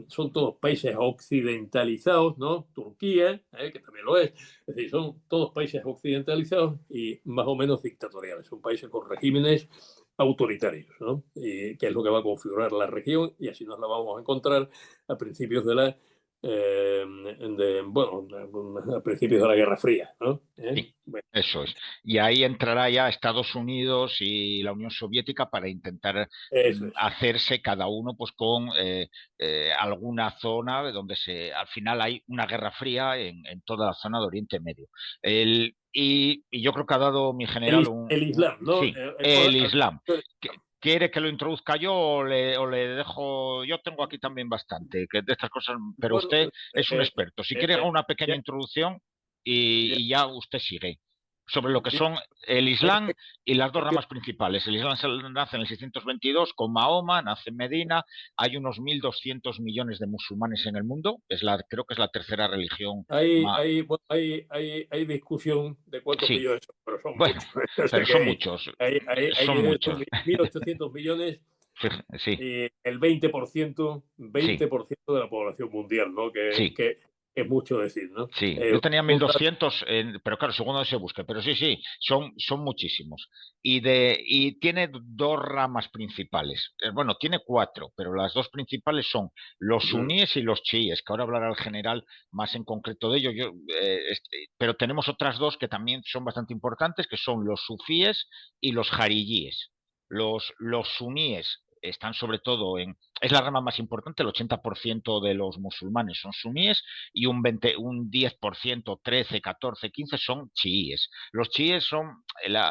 son todos países occidentalizados, ¿no? Turquía, que también lo es decir, son todos países occidentalizados y más o menos dictatoriales, son países con regímenes autoritarios, ¿no? Y que es lo que va a configurar la región y así nos la vamos a encontrar a principios bueno, a principios de la Guerra Fría, ¿no? Sí, Bueno, eso es. Y ahí entrará ya Estados Unidos y la Unión Soviética para intentar eso es. hacerse cada uno pues con alguna zona de donde al final hay una guerra fría en toda la zona de Oriente Medio. Y yo creo que ha dado mi general El Islam, ¿no? sí, el Islam. ¿Quiere que lo introduzca yo o le dejo? Yo tengo aquí también bastante que de estas cosas, pero Bueno, usted es un experto. Si quiere, haga una pequeña ya, introducción ya, y ya usted sigue sobre lo que bien, son el Islam y las dos empiezo. ramas principales. El Islam nace en el 622 con Mahoma, nace en Medina. Hay unos 1.200 millones de musulmanes en el mundo. Creo que es la tercera religión más. Bueno, hay discusión de cuántos Sí, millones son, pero son bueno, muchos. O sea pero que son muchos. hay Son quienes son muchos. 1.800 millones Sí, y el 20%, sí, 20% de la población mundial, ¿no? sí. Que es mucho decir, ¿no? Sí, yo tenía Un dato 1.200, pero claro, según donde se busque, pero sí, sí, son muchísimos. Y tiene dos ramas principales. Bueno, tiene cuatro, pero las dos principales son los suníes y los chiíes, que ahora hablará el general más en concreto de ello. Pero tenemos otras dos que también son bastante importantes, que son los sufíes y los jarilíes. Los suníes están sobre todo es la rama más importante, el 80% de los musulmanes son suníes y un 10%, 13, 14, 15 son chiíes. Los chiíes son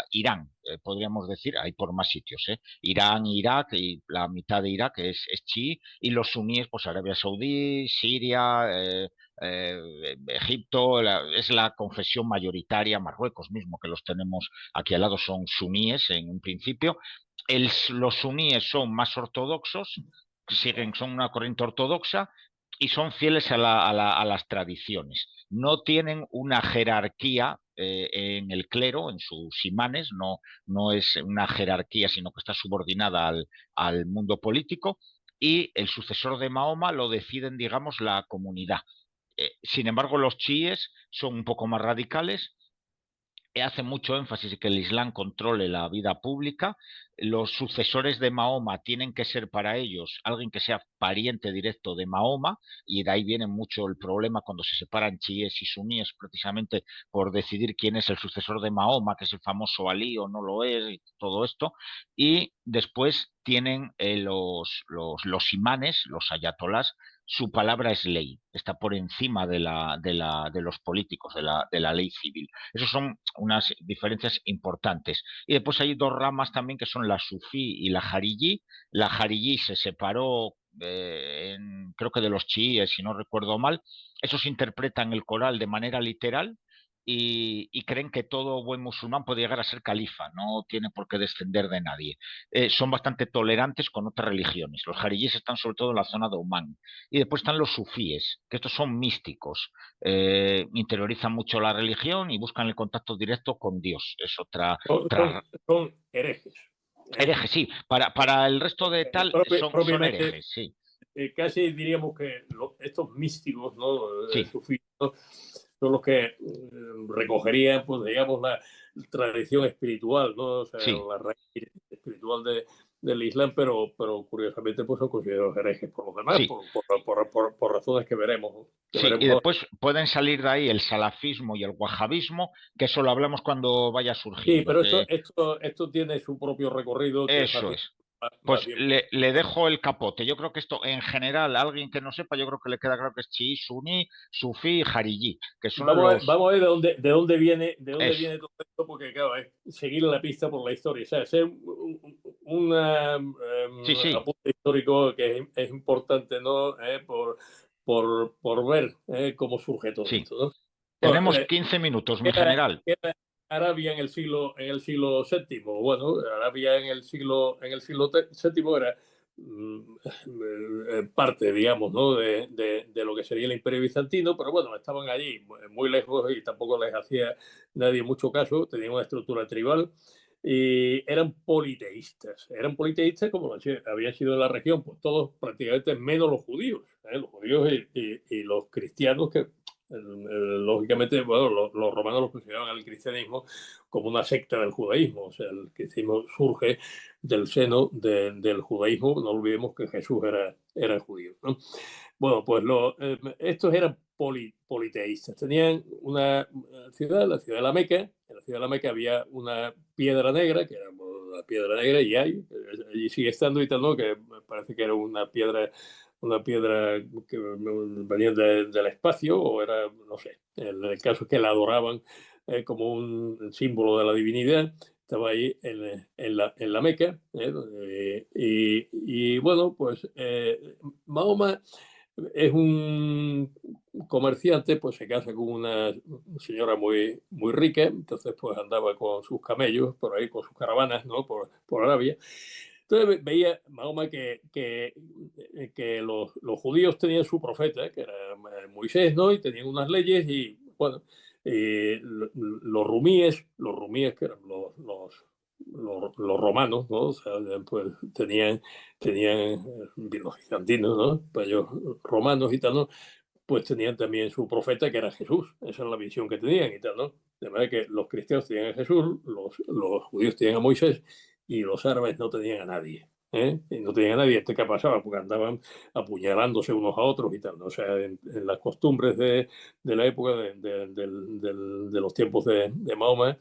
Irán, podríamos decir, hay por más sitios, Irán, Irak y la mitad de Irak es chií y los suníes, pues Arabia Saudí, Siria, Egipto, es la confesión mayoritaria, Marruecos mismo, que los tenemos aquí al lado, son suníes en un principio. Los suníes son más ortodoxos, son una corriente ortodoxa y son fieles a las tradiciones. No tienen una jerarquía en el clero, en sus imanes, no es una jerarquía, sino que está subordinada al mundo político y el sucesor de Mahoma lo deciden, digamos, la comunidad. Sin embargo, los chiíes son un poco más radicales, hace mucho énfasis en que el Islam controle la vida pública. Los sucesores de Mahoma tienen que ser para ellos alguien que sea pariente directo de Mahoma, y de ahí viene mucho el problema cuando se separan chiíes y suníes, precisamente por decidir quién es el sucesor de Mahoma, que es el famoso Ali o no lo es, y todo esto. Y después tienen los imanes, los ayatolás, su palabra es ley, está por encima de los políticos, de la ley civil. Esas son unas diferencias importantes. Y después hay dos ramas también que son la sufí y la jariyí. La jariyí se separó, creo que de los chiíes, si no recuerdo mal. Esos interpretan el Corán de manera literal y creen que todo buen musulmán puede llegar a ser califa, no tiene por qué descender de nadie. Son bastante tolerantes con otras religiones. Los jariyíes están sobre todo en la zona de Omán. Y después están los sufíes, que estos son místicos. Interiorizan mucho la religión y buscan el contacto directo con Dios. Es Son herejes. herejes, sí. Para el resto de tal son Propiamente, herejes, sí. casi diríamos que estos místicos, ¿no? Sí, Sufíes, ¿no? Son los que recogerían, pues, digamos, la tradición espiritual, ¿no? O sea, sí. la raíz espiritual del Islam, pero curiosamente pues son considerados herejes por los demás, Sí, por razones que veremos, sí, y ahora. después pueden salir de ahí el salafismo y el wahabismo, que eso lo hablamos cuando vaya Sí, surgiendo, pero que esto tiene su propio recorrido, que es más eso bien, es. más Pues bien. le dejo el capote. Yo creo que esto, en general, a alguien que no sepa, yo creo que le queda claro que es chií, suní, sufí y jariyí, que son los... Vamos a ver de dónde Eso. viene todo esto, porque claro, es seguir la pista por la historia. O sea, hacer un Sí, sí. apunte histórico que es importante, ¿no? Por ver cómo surge todo Sí. esto, ¿no? Bueno, Tenemos 15 minutos en era, general. era Arabia en el siglo VII. Bueno, Arabia en el siglo VII era parte, digamos, ¿no? de lo que sería el Imperio Bizantino, pero bueno, estaban allí muy lejos y tampoco les hacía nadie mucho caso, tenían una estructura tribal y eran politeístas como habían sido en la región, pues todos prácticamente menos los judíos y los cristianos que lógicamente, bueno, los romanos los consideraban al cristianismo como una secta del judaísmo. O sea, el cristianismo surge del seno del judaísmo. No olvidemos que Jesús era judío, ¿no? Bueno, pues estos eran politeístas. Tenían una ciudad, la ciudad de la Meca. En la ciudad de la Meca había una piedra negra, que era la piedra negra, y allí sigue estando y tal, ¿no? Que me parece que era una piedra que venía del espacio, o era, no sé, el caso es que la adoraban como un símbolo de la divinidad. Estaba ahí en la Meca, y bueno, pues Mahoma es un comerciante, pues se casa con una señora muy rica, entonces pues andaba con sus camellos por ahí, con sus caravanas, ¿no? Por Arabia. Entonces veía Mahoma que los judíos tenían su profeta, que era Moisés, ¿no? Y tenían unas leyes y, bueno, los rumíes que eran los romanos, ¿no? O sea, pues tenían los bizantinos, ¿no? Pues ellos romanos y tal, ¿no? Pues tenían también su profeta que era Jesús. Esa es la visión que tenían y tal, ¿no? De manera que los cristianos tenían a Jesús, los judíos tenían a Moisés y los árabes no tenían a nadie. Y no tenían a nadie. ¿Qué pasaba? Porque andaban apuñalándose unos a otros y tal, ¿no? O sea, en las costumbres de la época de los tiempos de Mahoma,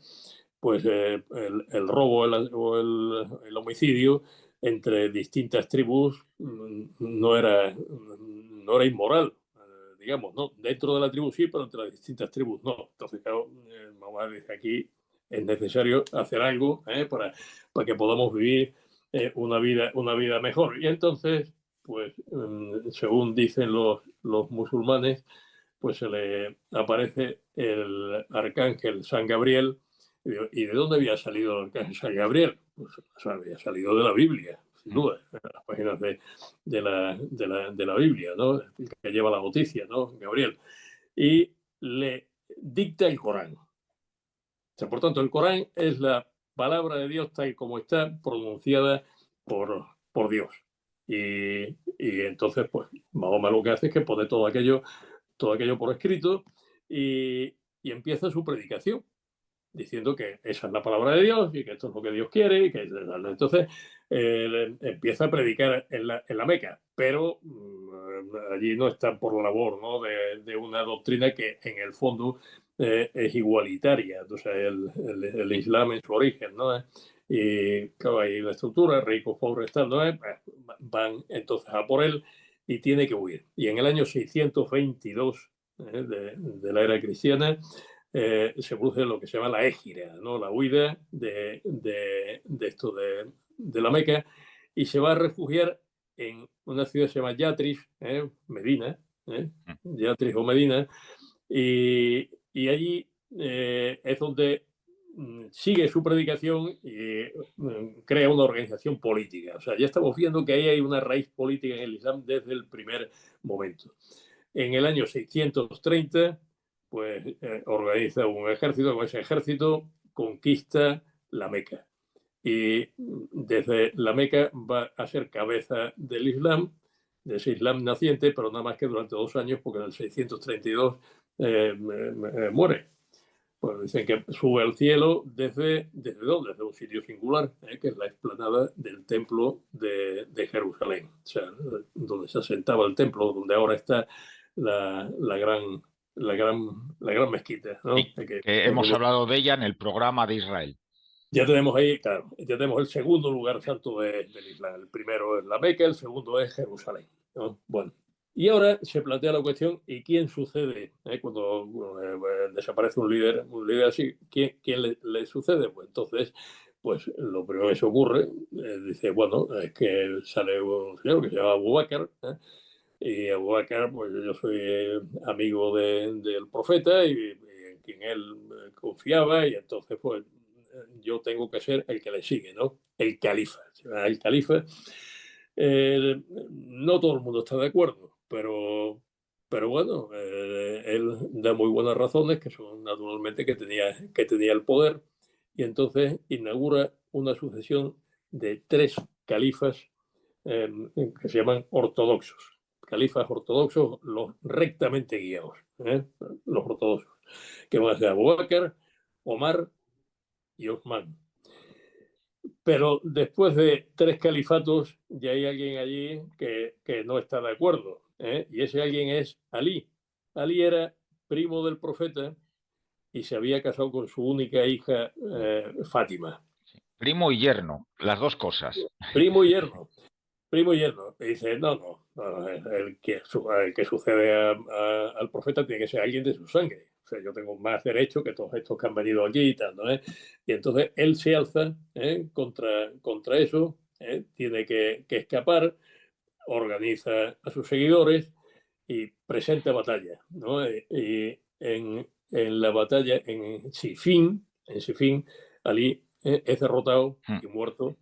pues el robo o el homicidio entre distintas tribus no era inmoral, digamos, ¿no? Dentro de la tribu sí, pero entre las distintas tribus no. Entonces, claro, Mahoma dice aquí es necesario hacer algo para que podamos vivir una vida mejor. Y entonces, pues, según dicen los musulmanes, pues se le aparece el arcángel San Gabriel. ¿Y de dónde había salido el arcángel San Gabriel? Pues había salido de la Biblia, sin duda, de las páginas de la Biblia, ¿no? El que lleva la noticia, ¿no? Gabriel. Y le dicta el Corán. O sea, por tanto, el Corán es la palabra de Dios tal como está pronunciada por Dios. Y entonces, pues, Mahoma lo que hace es que pone todo aquello por escrito y empieza su predicación diciendo que esa es la palabra de Dios y que esto es lo que Dios quiere. Entonces empieza a predicar en la Meca, pero allí no está por la labor, ¿no? de una doctrina que en el fondo es igualitaria. O sea, el Islam en su origen, ¿no? Y claro, ahí la estructura, ricos, pobres, tal, ¿no? Van entonces a por él y tiene que huir. Y en el año 622 de la era cristiana se produce lo que se llama la égira, ¿no? La huida de la Meca, y se va a refugiar en una ciudad que se llama Yathrib, Medina, Yathrib o Medina, y allí es donde sigue su predicación y crea una organización política. O sea, ya estamos viendo que ahí hay una raíz política en el Islam desde el primer momento. En el año 630, pues organiza un ejército, con ese ejército conquista la Meca. Y desde la Meca va a ser cabeza del Islam, de ese Islam naciente, pero nada más que durante 2 años, porque en el 632 muere. Pues dicen que sube al cielo ¿desde dónde? Desde un sitio singular, que es la explanada del templo de Jerusalén, o sea, donde se asentaba el templo, donde ahora está la gran mezquita, ¿no? Sí, que hemos hablado de ella en el programa de Israel. Ya tenemos ahí, claro, ya tenemos el segundo lugar santo del Islam. El primero es la Meca, el segundo es Jerusalén, ¿no? Bueno, y ahora se plantea la cuestión, ¿y quién sucede cuando desaparece un líder así? ¿Quién le sucede? Pues entonces, pues lo primero que se ocurre, dice, bueno, es que sale un señor que se llama Abu Bakr, y Abu Bakr, pues yo soy amigo del profeta y en quien él confiaba, y entonces, pues yo tengo que ser el que le sigue, ¿no? El califa. El califa. No todo el mundo está de acuerdo, pero bueno, él da muy buenas razones, que son naturalmente que tenía el poder, y entonces inaugura una sucesión de 3 califas que se llaman ortodoxos. Califas ortodoxos, los rectamente guiados, los ortodoxos, que van a ser Abu Bakr, Omar y Osman. Pero después de 3 califatos, ya hay alguien allí que no está de acuerdo, y ese alguien es Ali. Ali era primo del profeta y se había casado con su única hija, Fátima. Primo y yerno, las dos cosas. Primo y yerno. Primo y yerno. Y dice, no, el que sucede al profeta tiene que ser alguien de su sangre. O sea, yo tengo más derecho que todos estos que han venido aquí y tal, ¿no? Y entonces él se alza contra eso, tiene que escapar, organiza a sus seguidores y presenta batalla, ¿no? Y en la batalla en Sifín, Ali es derrotado y muerto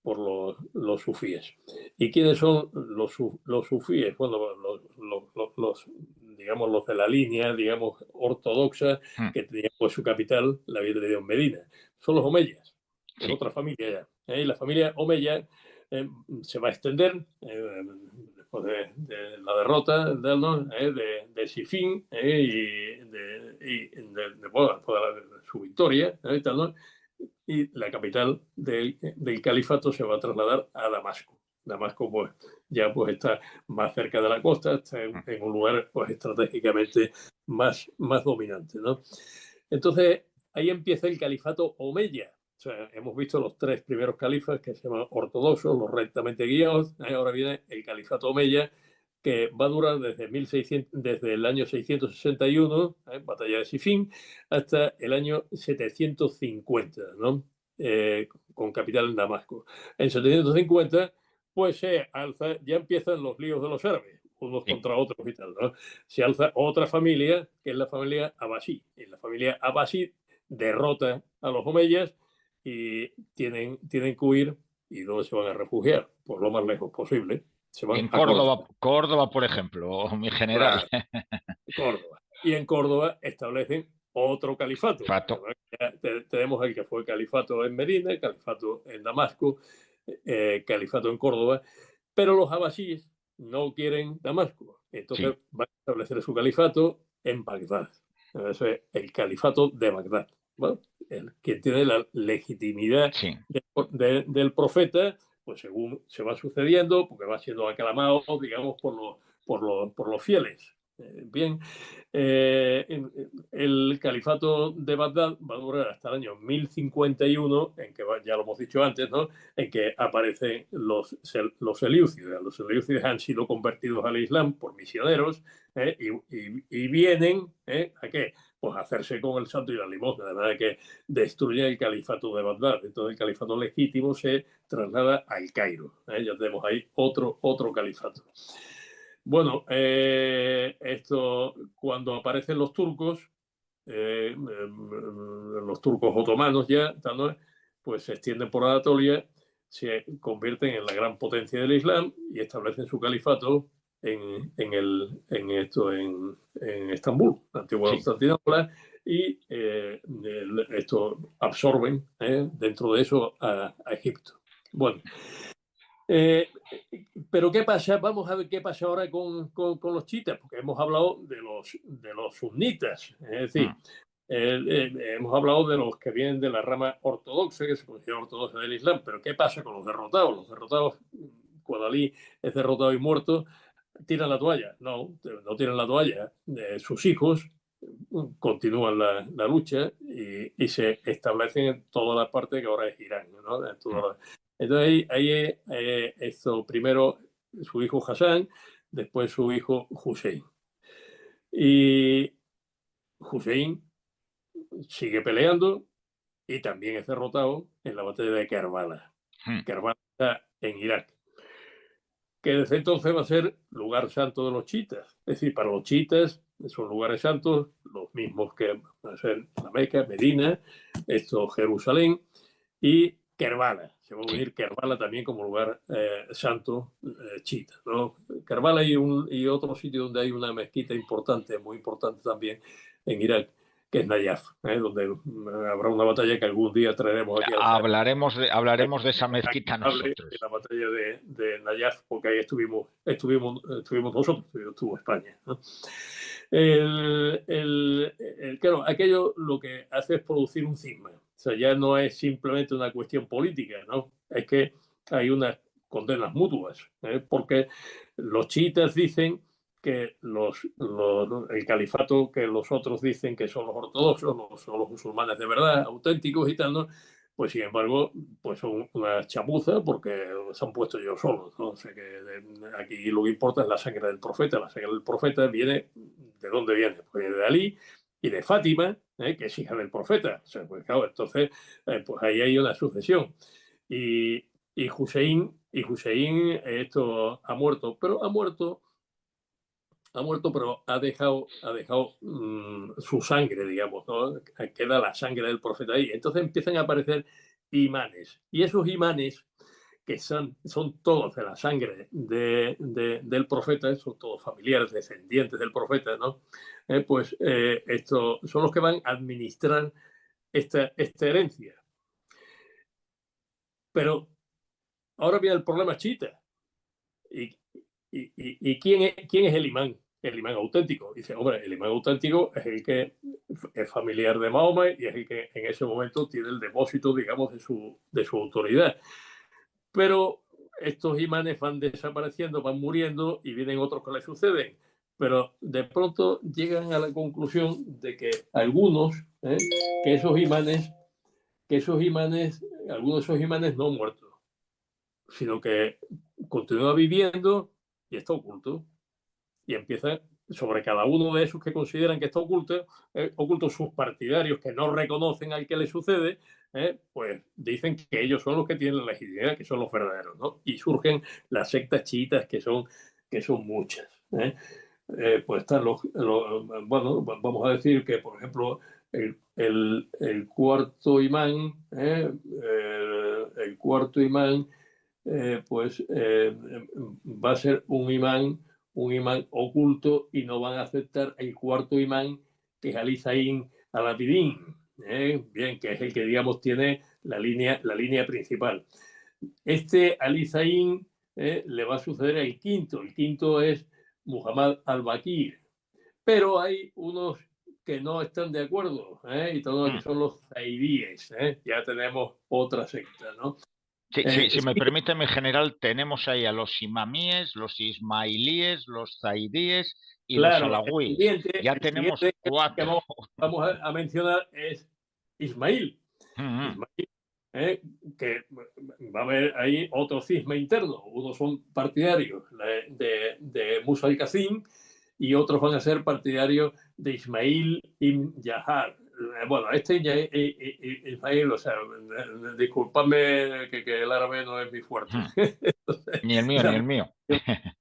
por los sufíes. ¿Y quiénes son los sufíes? Bueno, digamos, los de la línea, digamos, ortodoxa, que tenían pues, su capital, la había tenido en Medina. Son los omeyas, es Sí. otra familia ya. Y la familia omeya se va a extender después de la derrota de Sifín y bueno, de su victoria y tal, ¿no? Y la capital del califato se va a trasladar a Damasco. Damasco pues ya pues está más cerca de la costa, está en un lugar pues estratégicamente más dominante, ¿no? Entonces ahí empieza el califato omeya. O sea, hemos visto los 3 primeros califas que se llaman ortodoxos, los rectamente guiados. Ahora viene el califato omeya, que va a durar desde el año 661, batalla de Sifín, hasta el año 750, ¿no? Con capital en Damasco. En 750, pues se alza, ya empiezan los líos de los árabes, unos contra otros y tal, ¿no? Se alza otra familia, que es la familia Abbasí. Y la familia Abbasí derrota a los omeyas y tienen que huir. ¿Y dónde se van a refugiar? Pues lo más lejos posible. Se van En a Córdoba. Córdoba, por ejemplo, mi general. Claro, Córdoba. Y en Córdoba establecen otro califato. Fato. Ya tenemos el que fue califato en Medina, el califato en Damasco, califato en Córdoba, pero los abasíes no quieren Damasco. Entonces Sí. van a establecer su califato en Bagdad. Eso es el califato de Bagdad. ¿Bueno? Quien tiene la legitimidad Sí. del profeta, pues según se va sucediendo, porque va siendo aclamado, digamos, por los fieles. Bien, el califato de Bagdad va a durar hasta el año 1051, en que ya lo hemos dicho antes, ¿no? En que aparecen los selyúcidas. Los selyúcidas han sido convertidos al Islam por misioneros, y vienen, ¿a qué? Pues a hacerse con el santo y la limosna, de manera que destruye el califato de Bagdad. Entonces el califato legítimo se traslada al Cairo. Ya tenemos ahí otro califato. Bueno, esto cuando aparecen los turcos otomanos ya, ¿no? Pues se extienden por Anatolia, se convierten en la gran potencia del Islam y establecen su califato en Estambul, la antigua Sí. Constantinopla, y esto absorben dentro de eso a Egipto. Bueno, eh, pero ¿qué pasa? Vamos a ver qué pasa ahora con los chiitas, porque hemos hablado de los sunnitas, es decir, Mm. hemos hablado de los que vienen de la rama ortodoxa, que se considera ortodoxa del Islam, pero ¿qué pasa con los derrotados? Los derrotados, cuando Ali es derrotado y muerto, tiran la toalla. No tiran la toalla. Sus hijos continúan la lucha y se establecen en toda la parte que ahora es Irán, ¿no? Entonces ahí esto, primero su hijo Hassan, después su hijo Hussein. Y Hussein sigue peleando y también es derrotado en la batalla de Karbala. Mm. Karbala está en Irak, que desde entonces va a ser lugar santo de los chiitas. Es decir, para los chiitas son lugares santos, los mismos que van a ser la Meca, Medina, esto, Jerusalén y Kerbala. Se va a Sí. unir Kerbala también como lugar santo chiita, ¿no? Kerbala y otro sitio donde hay una mezquita importante, muy importante también en Irak, que es Nayaf, donde habrá una batalla que algún día traeremos aquí Hablaremos de esa mezquita de nosotros. la batalla de Nayaf, porque ahí estuvimos nosotros, estuvo España, ¿no? Claro, aquello lo que hace es producir un cisma. O sea, ya no es simplemente una cuestión política, ¿no? Es que hay unas condenas mutuas, porque los chiitas dicen que el califato, que los otros dicen que son los ortodoxos, son los musulmanes de verdad, auténticos y tal, ¿no? Pues sin embargo, pues son una chapuza porque se han puesto ellos solos, ¿no? O sea que aquí lo que importa es la sangre del profeta. La sangre del profeta viene, ¿de dónde viene? Pues de Ali y de Fátima, que es hija del profeta. O sea, pues claro, entonces, pues ahí hay una sucesión. Y, y Hussein, esto ha muerto, pero pero ha dejado su sangre, digamos, ¿no? Queda la sangre del profeta ahí. Entonces empiezan a aparecer imanes. Y esos imanes, que son todos de la sangre del profeta, son todos familiares, descendientes del profeta, ¿no? Pues estos son los que van a administrar esta herencia. Pero ahora viene el problema chiita. ¿Y, y quién es el imán? El imán auténtico. Dice, hombre, el imán auténtico es el que es familiar de Mahoma y es el que en ese momento tiene el depósito, digamos, de su autoridad. Pero estos imanes van desapareciendo, van muriendo y vienen otros que les suceden. Pero de pronto llegan a la conclusión de que algunos, que algunos de esos imanes no han muerto, sino que continúa viviendo y está oculto. Y empieza sobre cada uno de esos que consideran que está oculto sus partidarios que no reconocen al que le sucede, pues dicen que ellos son los que tienen la legitimidad, que son los verdaderos, ¿no? Y surgen las sectas chiitas que son muchas. Pues están bueno, vamos a decir que, por ejemplo, el cuarto imán, pues va a ser un imán oculto y no van a aceptar el cuarto imán, que es Ali Zain al-Abidin, bien, que es el que, digamos, tiene la línea principal. Este Ali Zain le va a suceder el quinto. El quinto es Muhammad al-Bakir. Pero hay unos que no están de acuerdo, y todo que Mm. son los zaidíes. Ya tenemos otra secta, ¿no? Sí, sí, si me Sí, permite, mi general, tenemos ahí a los imamíes, los ismailíes, los zaidíes y los claro, alawíes. Ya el tenemos siguiente que 4. vamos a mencionar es Ismail. Mm, Ismail, que va a haber ahí otro cisma interno. Unos son partidarios de Musa al-Qassim y otros van a ser partidarios de Ismail ibn Yahar. Bueno, Ismail, o sea, disculpadme que el árabe no es mi fuerte. mm. Ni el mío, ni la, el mío.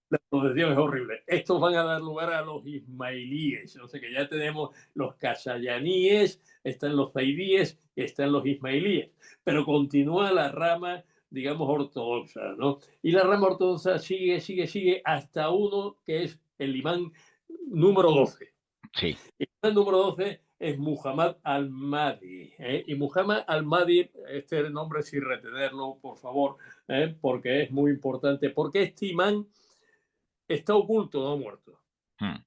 la pronunciación es horrible. Estos van a dar lugar a los ismailíes. O sea que ya tenemos los casayaníes, están los zaidíes, están los ismailíes. Pero continúa la rama, digamos, ortodoxa, ¿no? Y la rama ortodoxa sigue hasta uno que es el imán número 12. Sí. El número 12 es Muhammad al-Mahdi. Y Muhammad al-Mahdi, este nombre sin retenerlo, por favor, porque es muy importante, porque este imán está oculto, no ha muerto. Mm.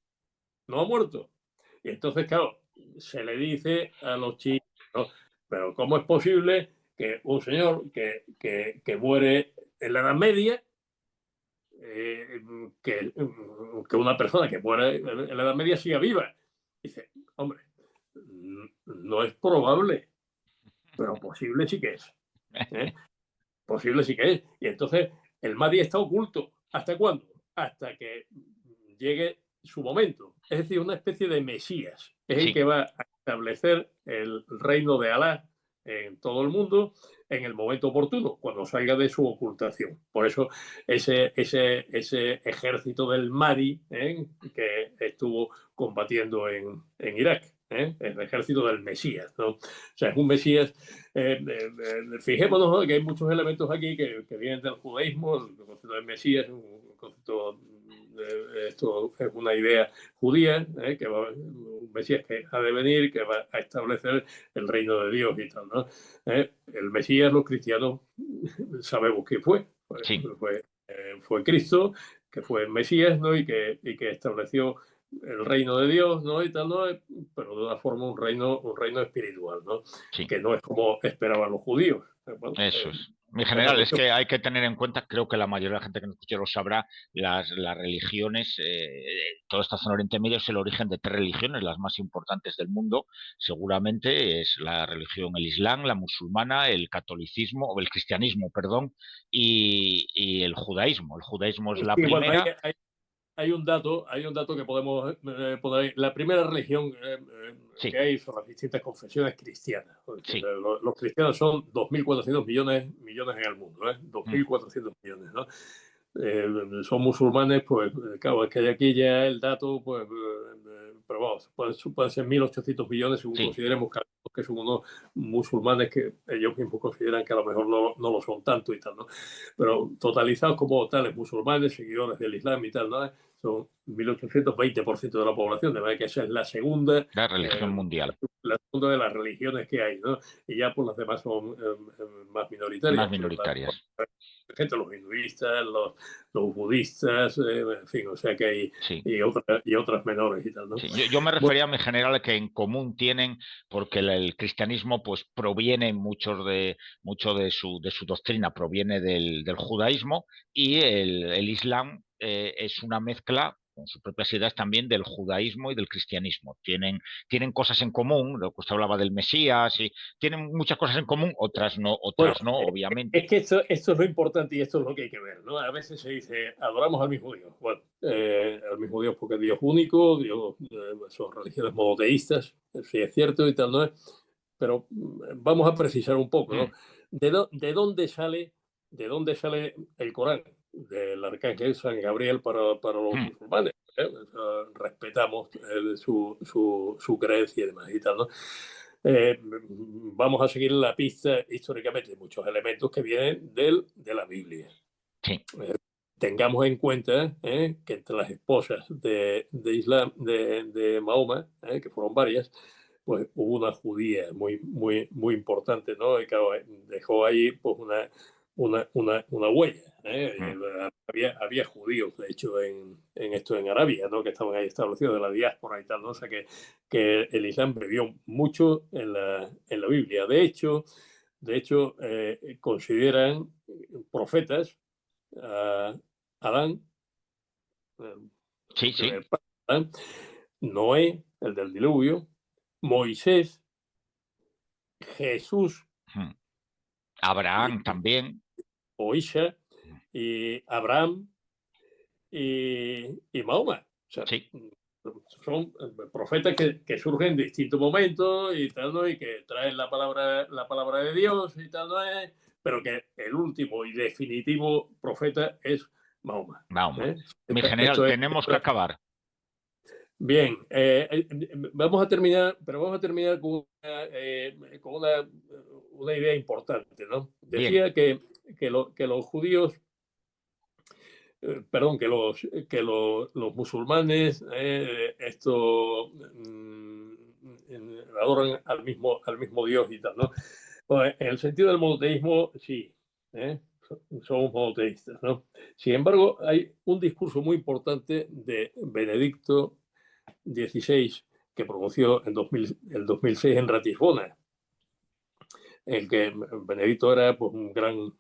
No ha muerto. Y entonces, claro, se le dice a los chinos, ¿no? Pero ¿cómo es posible que un señor que muere en la Edad Media, eh, que, que una persona que muere en la Edad Media siga viva? Dice, hombre, no es probable, pero posible sí que es. ¿Eh? Posible sí que es. Y entonces el Mahdi está oculto. ¿Hasta cuándo? Hasta que llegue su momento. Es decir, una especie de Mesías. Es el Sí. que va a establecer el reino de Alá en todo el mundo en el momento oportuno, cuando salga de su ocultación. Por eso ese ejército del Mahdi que estuvo combatiendo en Irak. El ejército del Mesías, ¿no? O sea, es un Mesías. Fijémonos, ¿no?, que hay muchos elementos aquí que vienen del judaísmo. El concepto del Mesías es un concepto, esto es una idea judía, que va, un Mesías que ha de venir, que va a establecer el reino de Dios y tal, ¿no? El Mesías, los cristianos sabemos que Sí. fue Cristo, que fue el Mesías, ¿no? Y que estableció el reino de Dios, ¿no? Y tal, ¿no? Pero de una forma un reino espiritual, ¿no? Sí. Que no es como esperaban los judíos. Bueno, Eso es. Mi es la general, es cuestión. que hay que tener en cuenta, creo que la mayoría de la gente que nos escuche lo sabrá, las religiones, toda esta zona Oriente Medio es el origen de 3 religiones, las más importantes del mundo, seguramente es la religión, el Islam, la musulmana, el catolicismo, o el cristianismo, perdón, y el judaísmo. El judaísmo es la Sí, bueno, primera. hay un dato que podemos poner ahí. La primera religión que Sí, hay son las distintas confesiones cristianas. Porque sí. los cristianos son 2.400 millones en el mundo, Mm, 2.400 millones, ¿no? Son musulmanes, pues claro, es que de aquí ya el dato, pues, pero vamos, pueden ser 1.800 millones según sí, consideremos que son unos musulmanes que ellos mismos consideran que a lo mejor no lo son tanto y tal, ¿no? Pero totalizados como tales musulmanes, seguidores del Islam y tal, ¿no? Son 1.800, 20% de la población, de manera que esa es la religión eh, mundial, la segunda de las religiones que hay, ¿no? Y ya pues las demás son más más minoritarias, pues minoritarias. gente, los hinduistas, los budistas, en fin, o sea que hay Sí. y otras menores y tal, ¿no? Sí, yo me Bueno, refería en general a que en común tienen, porque el cristianismo pues proviene mucho de su doctrina, proviene del judaísmo, y el islam es una mezcla con sus propias ideas también del judaísmo y del cristianismo. Tienen cosas en común, lo que usted hablaba del Mesías, y tienen muchas cosas en común, Bueno, otras no, es obviamente. que esto es lo importante y esto es lo que hay que ver, ¿no? A veces se dice, adoramos al mismo Dios. Bueno, al mismo Dios porque es Dios único, Dios, son religiones monoteístas, sí es cierto y tal, ¿no? Pero vamos a precisar un poco, ¿no? Mm, De de dónde sale el Corán? Del arcángel San Gabriel para los mm. musulmanes. O sea, respetamos su creencia y demás y tal, ¿no? Vamos a seguir la pista históricamente, muchos elementos que vienen de la Biblia. Sí, Eh, Tengamos en cuenta que entre las esposas de Islam, de Mahoma, que fueron varias, pues hubo una judía muy importante, ¿no? Y claro, dejó ahí pues una huella. mm, Había judíos, de hecho, en Arabia, ¿no? Que estaban ahí establecidos de la diáspora y tal, ¿no? O sea que el Islam bebió mucho en la Biblia. De hecho, consideran profetas a Adán, sí, que sí. ¿eh? Noé, el del diluvio, Moisés, Jesús, mm. y, Abraham también. Oisha, y Abraham y Mahoma. O sea, Sí, son profetas que surgen en distintos momentos y tal, ¿no? Y que traen la palabra de Dios y tal, ¿no? Pero que el último y definitivo profeta es Mahoma. Mahoma. ¿Eh? Mi Esto general, es, tenemos que acabar. bien, vamos a terminar, pero vamos a terminar con una idea importante, ¿no? Bien, Decía que los judíos, perdón, los musulmanes, adoran al mismo Dios y tal, ¿no? Pues, en el sentido del monoteísmo, sí, ¿eh? Somos monoteístas, ¿no? Sin embargo, hay un discurso muy importante de Benedicto XVI que pronunció en el 2006 en Ratisbona, el que Benedicto era pues, un gran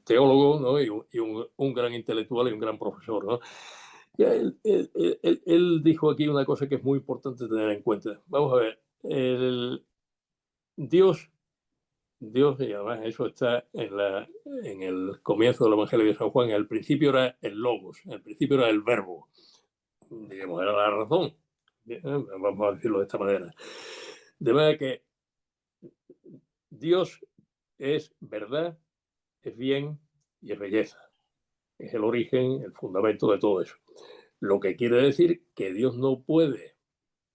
teólogo, ¿no? Un gran intelectual y un gran profesor, ¿no? Y él dijo aquí una cosa que es muy importante tener en cuenta. Vamos a ver, Dios, Dios, y además eso está en el comienzo del Evangelio de San Juan, al principio era el logos, al principio era el verbo, digamos, era la razón. Vamos a decirlo de esta manera. De manera que Dios es verdad, es bien y es belleza. Es el origen, el fundamento de todo eso. Lo que quiere decir que Dios no puede,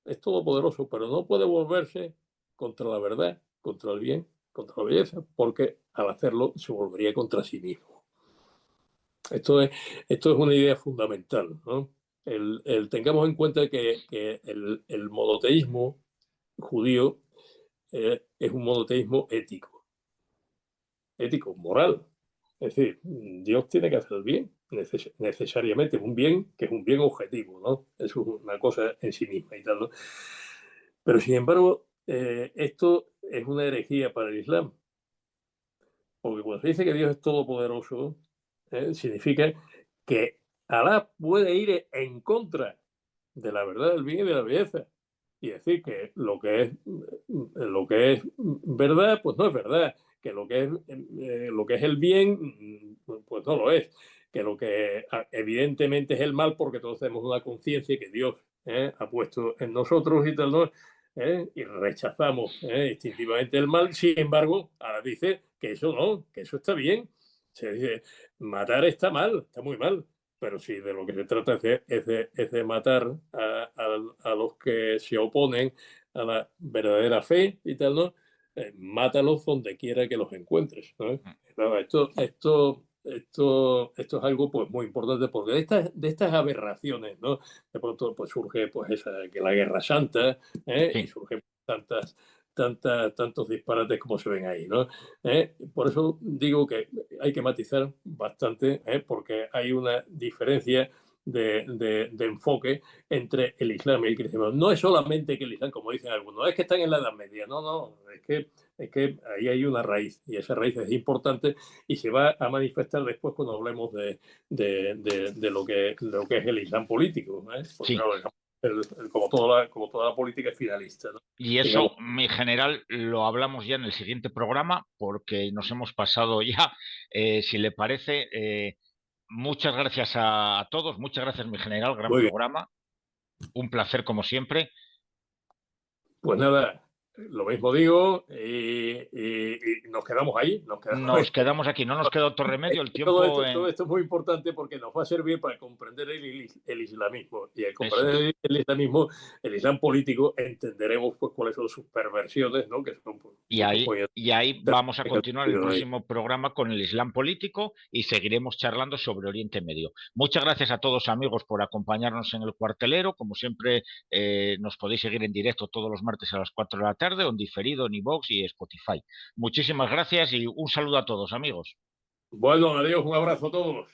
es todopoderoso, pero no puede volverse contra la verdad, contra el bien, contra la belleza, porque al hacerlo se volvería contra sí mismo. Esto es, esto es una idea fundamental, ¿no? Tengamos en cuenta que el monoteísmo judío es un monoteísmo ético, moral. Es decir, Dios tiene que hacer el bien, necesariamente, un bien que es un bien objetivo, ¿no? Eso es una cosa en sí misma y tal, ¿no? Pero sin embargo, esto es una herejía para el Islam, porque cuando se dice que Dios es todopoderoso, significa que Alá puede ir en contra de la verdad, del bien y de la belleza. Y decir que lo que es verdad, pues no es verdad. Que lo que es el bien, pues no lo es. Que lo que evidentemente es el mal, porque todos tenemos una conciencia que Dios ha puesto en nosotros y tal, ¿no? Y rechazamos instintivamente el mal. Sin embargo, ahora dice que eso no, que eso está bien. Se dice, matar está mal, está muy mal. Pero si de lo que se trata es de matar a los que se oponen a la verdadera fe y tal, ¿no? Mátalos donde quiera que los encuentres, ¿no? Claro, esto es algo pues muy importante porque de estas aberraciones, ¿no? De pronto pues surge pues que la Guerra Santa, y sí. surgen tantos disparates como se ven ahí, ¿no? Por eso digo que hay que matizar bastante, porque hay una diferencia de enfoque entre el Islam y el cristianismo. No es solamente que el Islam, como dicen algunos, es que están en la Edad Media. No, no, es que ahí hay una raíz y esa raíz es importante y se va a manifestar después cuando hablemos de lo que es el Islam político. Porque, Sí, claro, como toda la política es finalista, ¿no? y Digamos, eso, mi general, lo hablamos ya en el siguiente programa porque nos hemos pasado ya. Si le parece, muchas gracias a todos, muchas gracias, mi general, gran muy bien. programa, un placer como siempre. Pues nada, lo mismo digo y nos quedamos ahí, nos quedamos Nos ahí. quedamos aquí, no nos queda otro remedio, el Todo tiempo en... esto es muy importante porque nos va a servir para comprender el islamismo. Y al Eso comprender es. el islamismo, el islam político, entenderemos pues, cuáles son sus perversiones, ¿no? Que son pues, que pueden Y ahí ser vamos a en el continuar el sentido de ahí. próximo programa con el Islam político y seguiremos charlando sobre Oriente Medio. Muchas gracias a todos amigos por acompañarnos en el cuartelero. Como siempre, nos podéis seguir en directo todos los martes a las 4 de la tarde, o en diferido en iVoox y Spotify. Muchísimas gracias y un saludo a todos amigos. Bueno, adiós, un abrazo a todos.